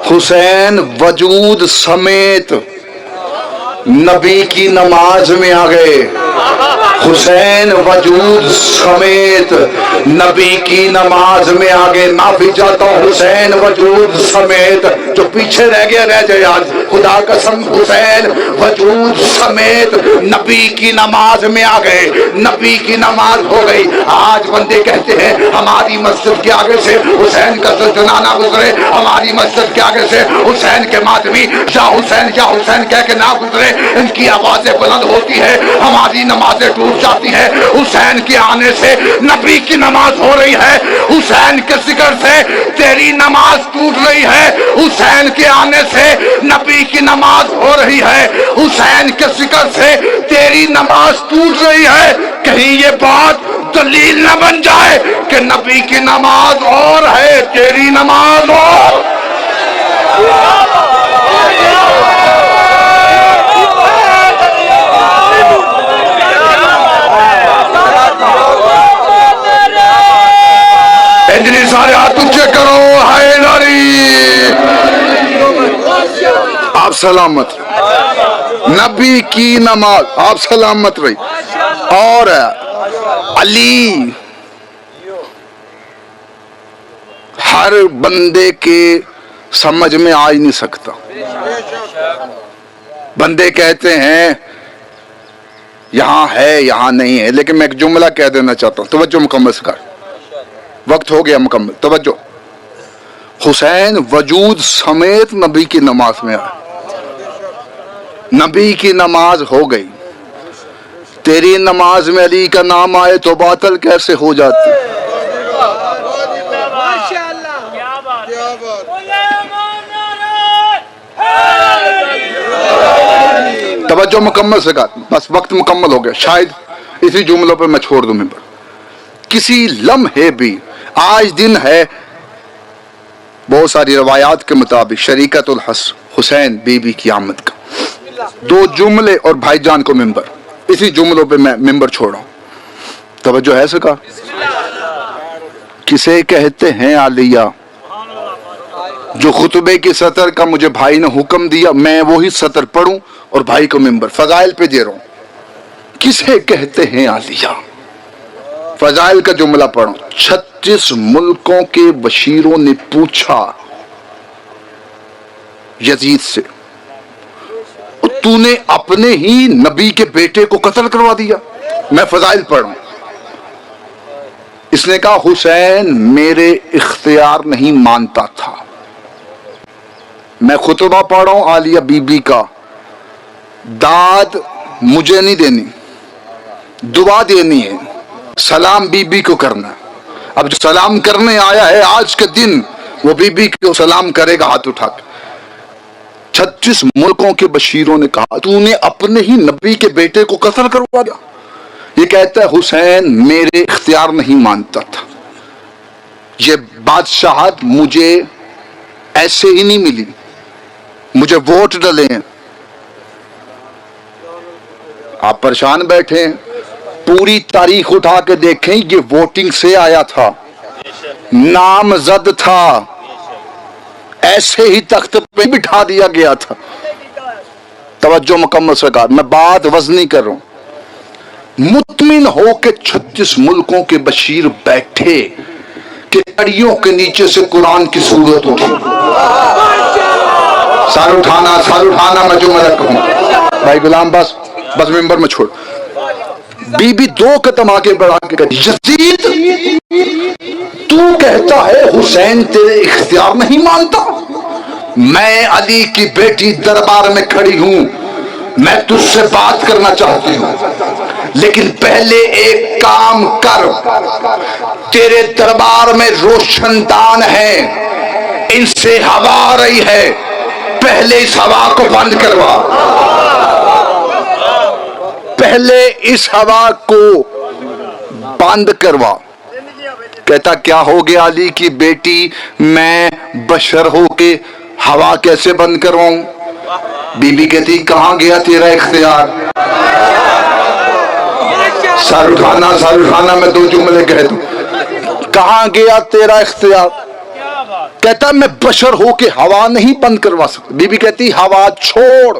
حسین وجود سمیت نبی کی نماز میں آ گئے۔ حسین وجود سمیت نبی کی نماز میں آگے معافی چاہتا ہوں، حسین وجود سمیت، جو پیچھے رہ گیا رہ جائے آج، خدا قسم حسین وجود سمیت نبی کی نماز میں آ گئے، نبی کی نماز ہو گئی۔ آج بندے کہتے ہیں ہماری مسجد کے آگے سے حسین کا زلزلہ نہ گزرے، ہماری مسجد کے آگے سے حسین کے ماتمی یا حسین کہہ کے نہ گزرے، ان کی آوازیں بلند ہوتی ہے، ہماری نمازیں ٹوٹ جاتی ہیں۔ حسین کے آنے سے نبی کی نماز ہو رہی ہے، حسین کے ذکر سے تیری نماز ٹوٹ رہی ہے، حسین کے آنے سے نبی کی نماز ہو رہی ہے، حسین کے ذکر سے تیری نماز ٹوٹ رہی ہے۔ کہیں یہ بات دلیل نہ بن جائے کہ نبی کی نماز اور ہے، تیری نماز اور۔ اتنی سارے ہاتھ اونچے کرو، حیدری۔ آپ سلامت، نبی کی نماز، آپ سلامت رہی۔ اور علی ہر بندے کے سمجھ میں آ ہی نہیں سکتا۔ بندے کہتے ہیں یہاں ہے یہاں نہیں ہے، لیکن میں ایک جملہ کہہ دینا چاہتا ہوں، توجہ مکمل سے کر، وقت ہو گیا مکمل، توجہ۔ حسین وجود سمیت نبی کی نماز میں آئے، نبی کی نماز ہو گئی، تیری نماز میں علی کا نام آئے تو باطل کیسے ہو جاتی؟ توجہ مکمل سے کر، بس وقت مکمل ہو گیا، شاید اسی جملوں پہ میں چھوڑ دوں ممبر۔ کسی لمحے بھی، آج دن ہے بہت ساری روایات کے مطابق شریکت حسین بی بی کی آمد کا، دو جملے اور بھائی جان کو ممبر، اسی جملوں پہ میں ممبر چھوڑا ہوں، توجہ ہے سکا۔ کسے کہتے ہیں عالیہ، جو خطبے کی سطر کا مجھے بھائی نے حکم دیا میں وہی سطر پڑھوں اور بھائی کو ممبر فضائل پہ دے رہا ہوں۔ کسے کہتے ہیں عالیہ، فضائل کا جملہ پڑھو۔ 36 ملکوں کے بشیروں نے پوچھا یزید سے، تو نے اپنے ہی نبی کے بیٹے کو قتل کروا دیا؟ میں فضائل پڑھوں۔ اس نے کہا حسین میرے اختیار نہیں مانتا تھا، میں خطبہ پڑھ رہا ہوں عالیہ بی بی کا، داد مجھے نہیں دینی، دعا دینی ہے، سلام بی بی کو کرنا۔ اب جو سلام کرنے آیا ہے آج کے دن وہ بی بی کو سلام کرے گا ہاتھ اٹھا کے۔ 36 ملکوں کے بشیروں نے کہا تو نے اپنے ہی نبی کے بیٹے کو قتل کروا دیا؟ یہ کہتا ہے حسین میرے اختیار نہیں مانتا تھا، یہ بادشاہت مجھے ایسے ہی نہیں ملی، مجھے ووٹ ڈلے ہیں۔ آپ پریشان بیٹھے ہیں، پوری تاریخ اٹھا کے دیکھیں، یہ ووٹنگ سے آیا تھا، نامزد تھا، ایسے ہی تخت پہ بٹھا دیا گیا تھا۔ توجہ مکمل سرکار، میں بات وزنی کر رہا ہوں۔ مطمئن ہو کے 36 ملکوں کے بشیر بیٹھے کہ کڑیوں کے نیچے سے قرآن کی صورت اٹھی۔ سار اٹھانا میں جو میں کہوں بھائی غلام، بس ممبر میں چھوڑ۔ بی بی 2 قدم آگے بڑھا کے کہتی یزید تو کہتا ہے حسین تیرے اختیار نہیں مانتا، میں علی کی بیٹی دربار میں کھڑی ہوں، میں تجھ سے بات کرنا چاہتی ہوں، لیکن پہلے ایک کام کر، تیرے دربار میں روشن دان ہیں، ان سے ہوا آ رہی ہے، پہلے اس ہوا کو بند کروا، پہلے اس ہوا کو بند کروا۔ کہتا کیا ہو گیا علی کی بیٹی، میں بشر ہو کے ہوا کیسے بند کرواؤں؟ بی بی کہتی کہاں گیا تیرا اختیار؟ سر اٹھانا میں 2 جملے کہہ دوں، کہاں گیا تیرا اختیار؟ کہتا میں بشر ہو کے ہوا نہیں بند کروا سکتا۔ بی بی کہتی ہوا چھوڑ،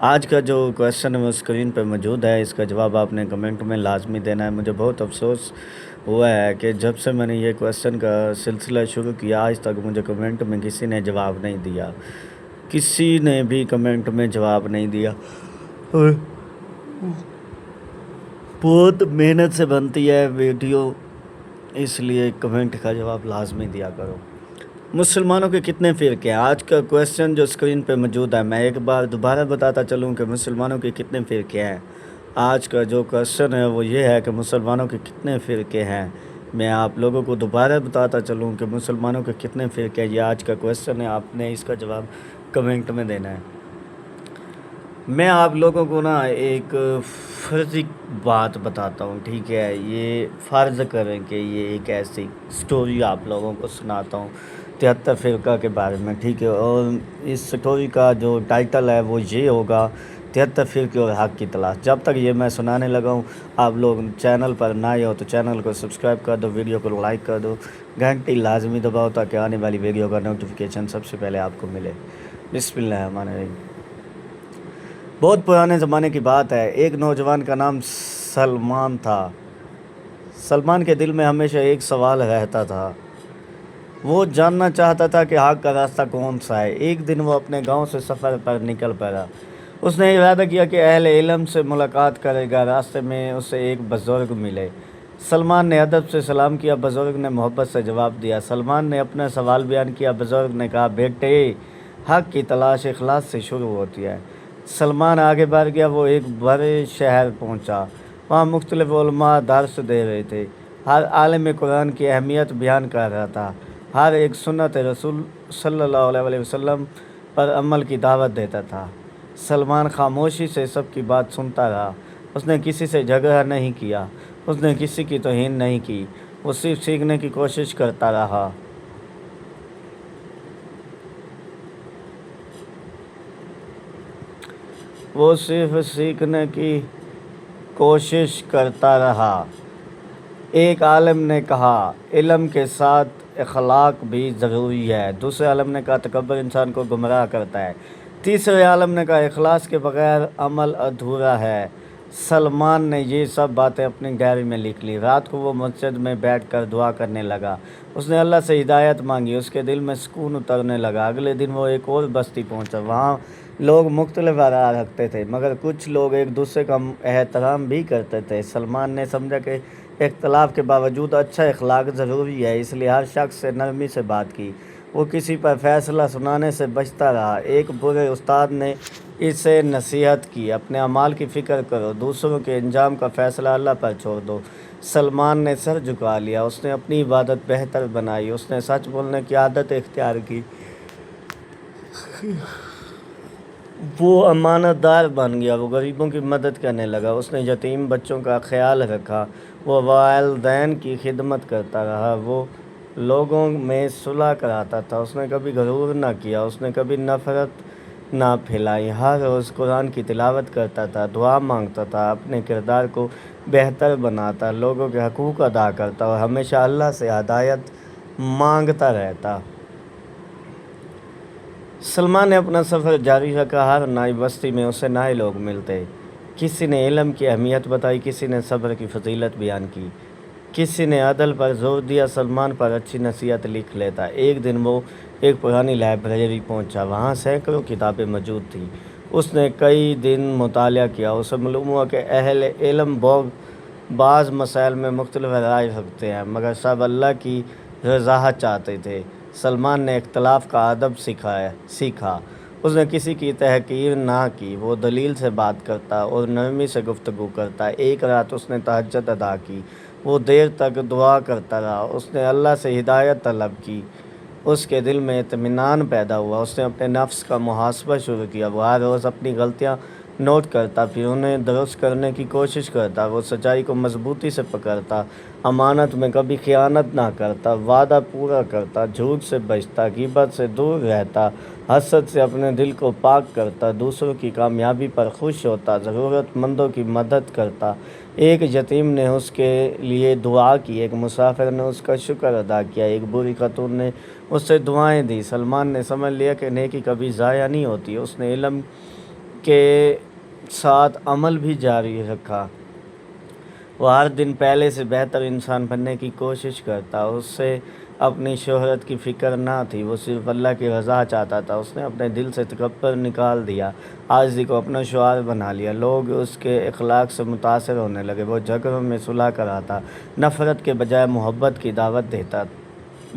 آج کا جو کویشچن ہے وہ اسکرین پہ موجود ہے، اس کا جواب آپ نے کمنٹ میں لازمی دینا ہے۔ مجھے بہت افسوس ہوا ہے کہ جب سے میں نے یہ کویشچن کا سلسلہ شروع کیا آج تک مجھے کمنٹ میں کسی نے جواب نہیں دیا، کسی نے بھی کمنٹ میں جواب نہیں دیا، اور بہت محنت سے بنتی ہے ویڈیو، اس لیے کمنٹ کا جواب لازمی دیا کرو۔ مسلمانوں کے کتنے فرقے ہیں؟ آج کا کویشچن جو اسکرین پہ موجود ہے، میں ایک بار دوبارہ بتاتا چلوں کہ مسلمانوں کے کتنے فرقے ہیں۔ آج کا جو کویشچن ہے وہ یہ ہے کہ مسلمانوں کے کتنے فرقے ہیں۔ میں آپ لوگوں کو دوبارہ بتاتا چلوں کہ مسلمانوں کے کتنے فرقے ہیں، یہ آج کا کویشچن ہے، آپ نے اس کا جواب کمنٹ میں دینا ہے۔ میں آپ لوگوں کو نا ایک فرضی بات بتاتا ہوں، ٹھیک ہے؟ یہ فرض کریں کہ یہ ایک ایسی سٹوری آپ لوگوں کو سناتا ہوں 73 فرقہ کے بارے میں، ٹھیک ہے؟ اور اس سٹوری کا جو ٹائٹل ہے وہ یہ ہوگا 73 فرقے اور حق کی تلاش۔ جب تک یہ میں سنانے لگا ہوں آپ لوگ چینل پر نہ آئے ہو تو چینل کو سبسکرائب کر دو، ویڈیو کو لائک کر دو، گھنٹی لازمی دباؤ تاکہ آنے والی ویڈیو کا نوٹیفیکیشن سب سے پہلے آپ کو ملے۔ بسم اللہ الرحمن الرحیم۔ بہت پرانے زمانے کی بات ہے، ایک نوجوان کا نام سلمان تھا۔ سلمان کے دل میں ہمیشہ ایک سوال رہتا تھا، وہ جاننا چاہتا تھا کہ حق کا راستہ کون سا ہے۔ ایک دن وہ اپنے گاؤں سے سفر پر نکل پڑا، اس نے ارادہ کیا کہ اہل علم سے ملاقات کرے گا۔ راستے میں اسے ایک بزرگ ملے، سلمان نے ادب سے سلام کیا، بزرگ نے محبت سے جواب دیا۔ سلمان نے اپنا سوال بیان کیا، بزرگ نے کہا، بیٹے حق کی تلاش اخلاص سے شروع ہوتی ہے۔ سلمان آگے بڑھ گیا، وہ ایک بڑے شہر پہنچا، وہاں مختلف علماء درس دے رہے تھے، ہر عالم قرآن کی اہمیت بیان کر رہا تھا، ہر ایک سنت رسول صلی اللہ علیہ وسلم پر عمل کی دعوت دیتا تھا۔ سلمان خاموشی سے سب کی بات سنتا رہا، اس نے کسی سے جھگڑا نہیں کیا، اس نے کسی کی توہین نہیں کی، وہ صرف سیکھنے کی کوشش کرتا رہا۔ وہ صرف سیکھنے کی کوشش کرتا رہا۔ ایک عالم نے کہا، علم کے ساتھ اخلاق بھی ضروری ہے۔ دوسرے عالم نے کہا، تکبر انسان کو گمراہ کرتا ہے۔ تیسرے عالم نے کہا، اخلاص کے بغیر عمل ادھورا ہے۔ سلمان نے یہ سب باتیں اپنی ڈائری میں لکھ لی۔ رات کو وہ مسجد میں بیٹھ کر دعا کرنے لگا، اس نے اللہ سے ہدایت مانگی، اس کے دل میں سکون اترنے لگا۔ اگلے دن وہ ایک اور بستی پہنچا، وہاں لوگ مختلف آراء رکھتے تھے، مگر کچھ لوگ ایک دوسرے کا احترام بھی کرتے تھے۔ سلمان نے سمجھا کہ اختلاف کے باوجود اچھا اخلاق ضروری ہے، اس لیے ہر شخص سے نرمی سے بات کی، وہ کسی پر فیصلہ سنانے سے بچتا رہا۔ ایک برے استاد نے اسے نصیحت کی، اپنے اعمال کی فکر کرو، دوسروں کے انجام کا فیصلہ اللہ پر چھوڑ دو۔ سلمان نے سر جھکا لیا، اس نے اپنی عبادت بہتر بنائی، اس نے سچ بولنے کی عادت اختیار کی، وہ امانت دار بن گیا، وہ غریبوں کی مدد کرنے لگا، اس نے یتیم بچوں کا خیال رکھا، وہ والدین کی خدمت کرتا رہا، وہ لوگوں میں صلح کراتا تھا، اس نے کبھی غرور نہ کیا، اس نے کبھی نفرت نہ پھیلائی، ہر روز قرآن کی تلاوت کرتا تھا، دعا مانگتا تھا، اپنے کردار کو بہتر بناتا، لوگوں کے حقوق ادا کرتا اور ہمیشہ اللہ سے ہدایت مانگتا رہتا۔ سلمان نے اپنا سفر جاری رکھا، ہر نئی بستی میں اسے نئے لوگ ملتے، کسی نے علم کی اہمیت بتائی، کسی نے صبر کی فضیلت بیان کی، کسی نے عدل پر زور دیا۔ سلمان پر اچھی نصیحت لکھ لیتا۔ ایک دن وہ ایک پرانی لائبریری پہنچا، وہاں سینکڑوں کتابیں موجود تھیں، اس نے کئی دن مطالعہ کیا، اسے معلوم ہوا کہ اہل علم بعض مسائل میں مختلف رائے رکھتے ہیں، مگر سب اللہ کی رضا چاہتے تھے۔ سلمان نے اختلاف کا ادب سیکھا، اس نے کسی کی تحقیر نہ کی، وہ دلیل سے بات کرتا اور نرمی سے گفتگو کرتا۔ ایک رات اس نے تہجد ادا کی، وہ دیر تک دعا کرتا رہا، اس نے اللہ سے ہدایت طلب کی، اس کے دل میں اطمینان پیدا ہوا، اس نے اپنے نفس کا محاسبہ شروع کیا، وہ ہر روز اپنی غلطیاں نوٹ کرتا، پھر انہیں درست کرنے کی کوشش کرتا، وہ سچائی کو مضبوطی سے پکڑتا، امانت میں کبھی خیانت نہ کرتا، وعدہ پورا کرتا، جھوٹ سے بچتا، غیبت سے دور رہتا، حسد سے اپنے دل کو پاک کرتا، دوسروں کی کامیابی پر خوش ہوتا، ضرورت مندوں کی مدد کرتا۔ ایک یتیم نے اس کے لیے دعا کی، ایک مسافر نے اس کا شکر ادا کیا، ایک بری خاتون نے اس سے دعائیں دی۔ سلمان نے سمجھ لیا کہ نیکی کبھی ضائع نہیں ہوتی، اس نے علم کے ساتھ عمل بھی جاری رکھا۔ وہ ہر دن پہلے سے بہتر انسان بننے کی کوشش کرتا۔ اس سے اپنی شہرت کی فکر نہ تھی، وہ صرف اللہ کی رضا چاہتا تھا۔ اس نے اپنے دل سے تکبر نکال دیا، عاجزی کو اپنا شعار بنا لیا۔ لوگ اس کے اخلاق سے متاثر ہونے لگے۔ وہ جھگڑوں میں صلح کراتا، نفرت کے بجائے محبت کی دعوت دیتا،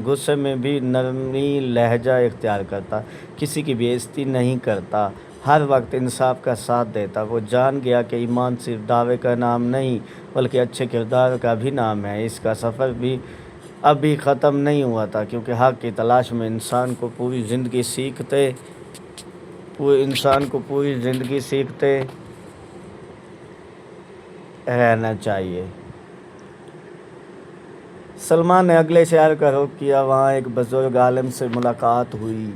غصے میں بھی نرمی لہجہ اختیار کرتا، کسی کی بے عزتی نہیں کرتا، ہر وقت انصاف کا ساتھ دیتا۔ وہ جان گیا کہ ایمان صرف دعوے کا نام نہیں بلکہ اچھے کردار کا بھی نام ہے۔ اس کا سفر بھی ابھی ختم نہیں ہوا تھا، کیونکہ حق کی تلاش میں انسان کو پوری زندگی سیکھتے رہنا چاہیے۔ سلمان نے اگلے شہر کا رخ کیا۔ وہاں ایک بزرگ عالم سے ملاقات ہوئی۔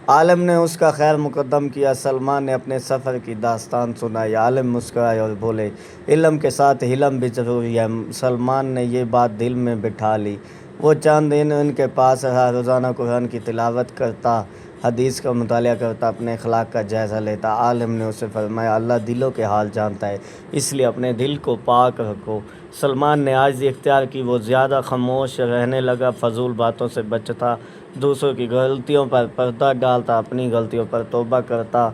عالم نے اس کا خیر مقدم کیا۔ سلمان نے اپنے سفر کی داستان سنائی۔ عالم مسکرائے اور بولے، علم کے ساتھ حلم بھی ضروری ہے۔ سلمان نے یہ بات دل میں بٹھا لی۔ وہ چند دن ان کے پاس رہا، روزانہ قرآن کی تلاوت کرتا، حدیث کا مطالعہ کرتا، اپنے اخلاق کا جائزہ لیتا۔ عالم نے اسے فرمایا، اللہ دلوں کے حال جانتا ہے، اس لیے اپنے دل کو پاک رکھو۔ سلمان نے عاجزی اختیار کی۔ وہ زیادہ خاموش رہنے لگا، فضول باتوں سے بچتا، دوسروں کی غلطیوں پر پردہ ڈالتا، اپنی غلطیوں پر توبہ کرتا۔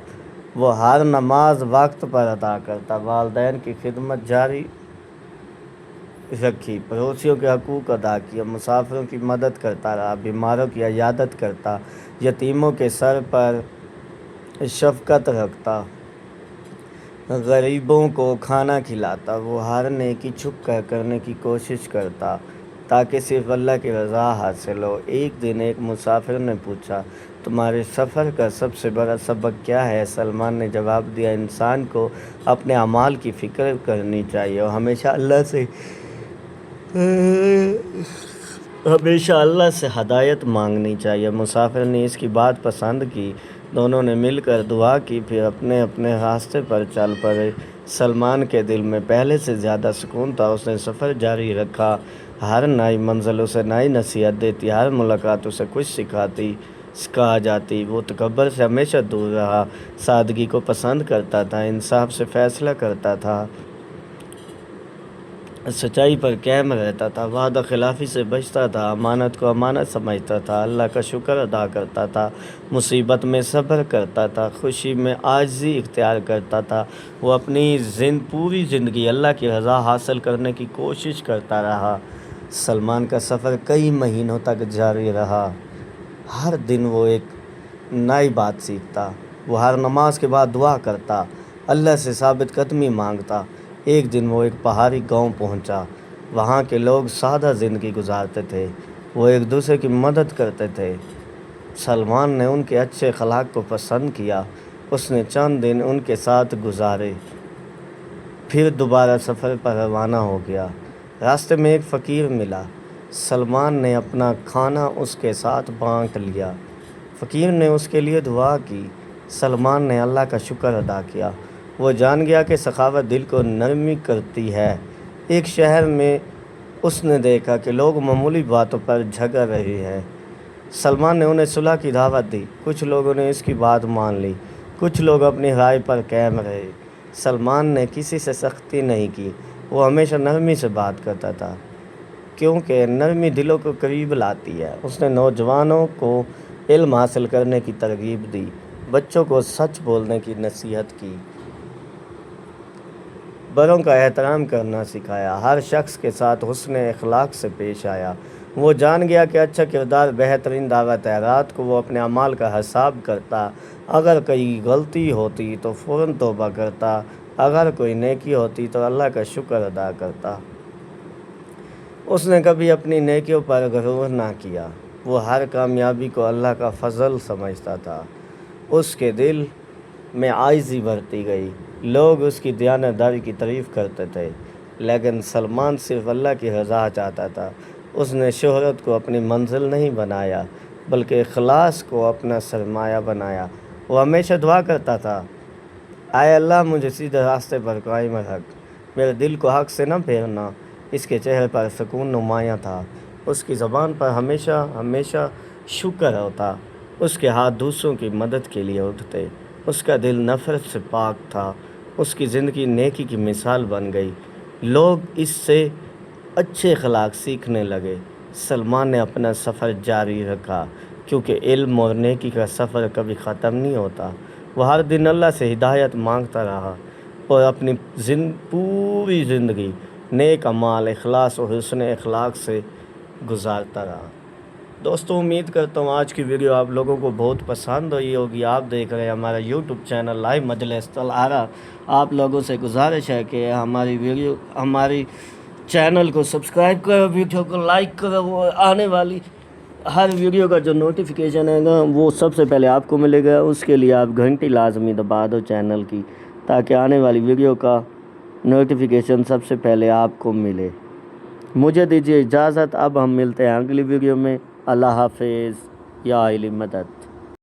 وہ ہر نماز وقت پر ادا کرتا، والدین کی خدمت جاری رکھی، پڑوسیوں کے حقوق ادا کیا، مسافروں کی مدد کرتا رہا، بیماروں کی عیادت کرتا، یتیموں کے سر پر شفقت رکھتا، غریبوں کو کھانا کھلاتا۔ وہ ہر نیکی چھپ کر کرنے کی کوشش کرتا تاکہ صرف اللہ کی رضا حاصل ہو۔ ایک دن ایک مسافر نے پوچھا، تمہارے سفر کا سب سے بڑا سبق کیا ہے؟ سلمان نے جواب دیا، انسان کو اپنے اعمال کی فکر کرنی چاہیے اور ہمیشہ اللہ سے ہدایت مانگنی چاہیے۔ مسافر نے اس کی بات پسند کی۔ دونوں نے مل کر دعا کی، پھر اپنے اپنے راستے پر چل پڑے۔ سلمان کے دل میں پہلے سے زیادہ سکون تھا۔ اس نے سفر جاری رکھا، ہر نئی منزل اسے نئی نصیحت دیتی، ہر ملاقات اسے کچھ سکھا جاتی۔ وہ تکبر سے ہمیشہ دور رہا، سادگی کو پسند کرتا تھا، انصاف سے فیصلہ کرتا تھا، سچائی پر قائم رہتا تھا، وعدہ خلافی سے بچتا تھا، امانت کو امانت سمجھتا تھا، اللہ کا شکر ادا کرتا تھا، مصیبت میں صبر کرتا تھا، خوشی میں عاجزی اختیار کرتا تھا۔ وہ اپنی پوری زندگی اللہ کی رضا حاصل کرنے کی کوشش کرتا رہا۔ سلمان کا سفر کئی مہینوں تک جاری رہا۔ ہر دن وہ ایک نئی بات سیکھتا۔ وہ ہر نماز کے بعد دعا کرتا، اللہ سے ثابت قدمی مانگتا۔ ایک دن وہ ایک پہاڑی گاؤں پہنچا۔ وہاں کے لوگ سادہ زندگی گزارتے تھے، وہ ایک دوسرے کی مدد کرتے تھے۔ سلمان نے ان کے اچھے اخلاق کو پسند کیا۔ اس نے چند دن ان کے ساتھ گزارے، پھر دوبارہ سفر پر روانہ ہو گیا۔ راستے میں ایک فقیر ملا۔ سلمان نے اپنا کھانا اس کے ساتھ بانٹ لیا۔ فقیر نے اس کے لیے دعا کی۔ سلمان نے اللہ کا شکر ادا کیا۔ وہ جان گیا کہ سخاوت دل کو نرمی کرتی ہے۔ ایک شہر میں اس نے دیکھا کہ لوگ معمولی باتوں پر جھگڑ رہے ہیں۔ سلمان نے انہیں صلح کی دعوت دی۔ کچھ لوگوں نے اس کی بات مان لی، کچھ لوگ اپنی رائے پر قائم رہے۔ سلمان نے کسی سے سختی نہیں کی، وہ ہمیشہ نرمی سے بات کرتا تھا، کیونکہ نرمی دلوں کو قریب لاتی ہے۔ اس نے نوجوانوں کو علم حاصل کرنے کی ترغیب دی، بچوں کو سچ بولنے کی نصیحت کی، بڑوں کا احترام کرنا سکھایا، ہر شخص کے ساتھ حسن اخلاق سے پیش آیا۔ وہ جان گیا کہ اچھا کردار بہترین دعوت ہے۔ رات کو وہ اپنے اعمال کا حساب کرتا، اگر کوئی غلطی ہوتی تو فوراً توبہ کرتا، اگر کوئی نیکی ہوتی تو اللہ کا شکر ادا کرتا۔ اس نے کبھی اپنی نیکیوں پر غرور نہ کیا۔ وہ ہر کامیابی کو اللہ کا فضل سمجھتا تھا۔ اس کے دل میں عاجزی بڑھتی گئی۔ لوگ اس کی دیانتداری کی تعریف کرتے تھے، لیکن سلمان صرف اللہ کی رضا چاہتا تھا۔ اس نے شہرت کو اپنی منزل نہیں بنایا، بلکہ اخلاص کو اپنا سرمایہ بنایا۔ وہ ہمیشہ دعا کرتا تھا، اے اللہ مجھے سیدھے راستے پر قائم رکھ، میرے دل کو حق سے نہ پھیرنا۔ اس کے چہرے پر سکون نمایاں تھا، اس کی زبان پر ہمیشہ شکر ہوتا، اس کے ہاتھ دوسروں کی مدد کے لیے اٹھتے۔ اس کا دل نفرت سے پاک تھا، اس کی زندگی نیکی کی مثال بن گئی، لوگ اس سے اچھے اخلاق سیکھنے لگے۔ سلمان نے اپنا سفر جاری رکھا کیونکہ علم اور نیکی کا سفر کبھی ختم نہیں ہوتا۔ وہ ہر دن اللہ سے ہدایت مانگتا رہا اور اپنی پوری زندگی نیک اعمال، اخلاص اور حسن اخلاق سے گزارتا رہا۔ دوستوں، امید کرتا ہوں آج کی ویڈیو آپ لوگوں کو بہت پسند ہوئی ہوگی۔ آپ دیکھ رہے ہیں ہمارا یوٹیوب چینل لائیو مجلس طلحہ۔ آپ لوگوں سے گزارش ہے کہ ہماری چینل کو سبسکرائب کرو، ویڈیو کو لائک کرو، اور آنے والی ہر ویڈیو کا جو نوٹیفیکیشن ہے نا وہ سب سے پہلے آپ کو ملے گا۔ اس کے لیے آپ گھنٹی لازمی دبا دو چینل کی، تاکہ آنے والی ویڈیو کا نوٹیفیکیشن سب سے پہلے آپ کو ملے۔ مجھے دیجیے اجازت، اب ہم ملتے ہیں اگلی ویڈیو میں۔ اللہ حافظ، یا علی مدد۔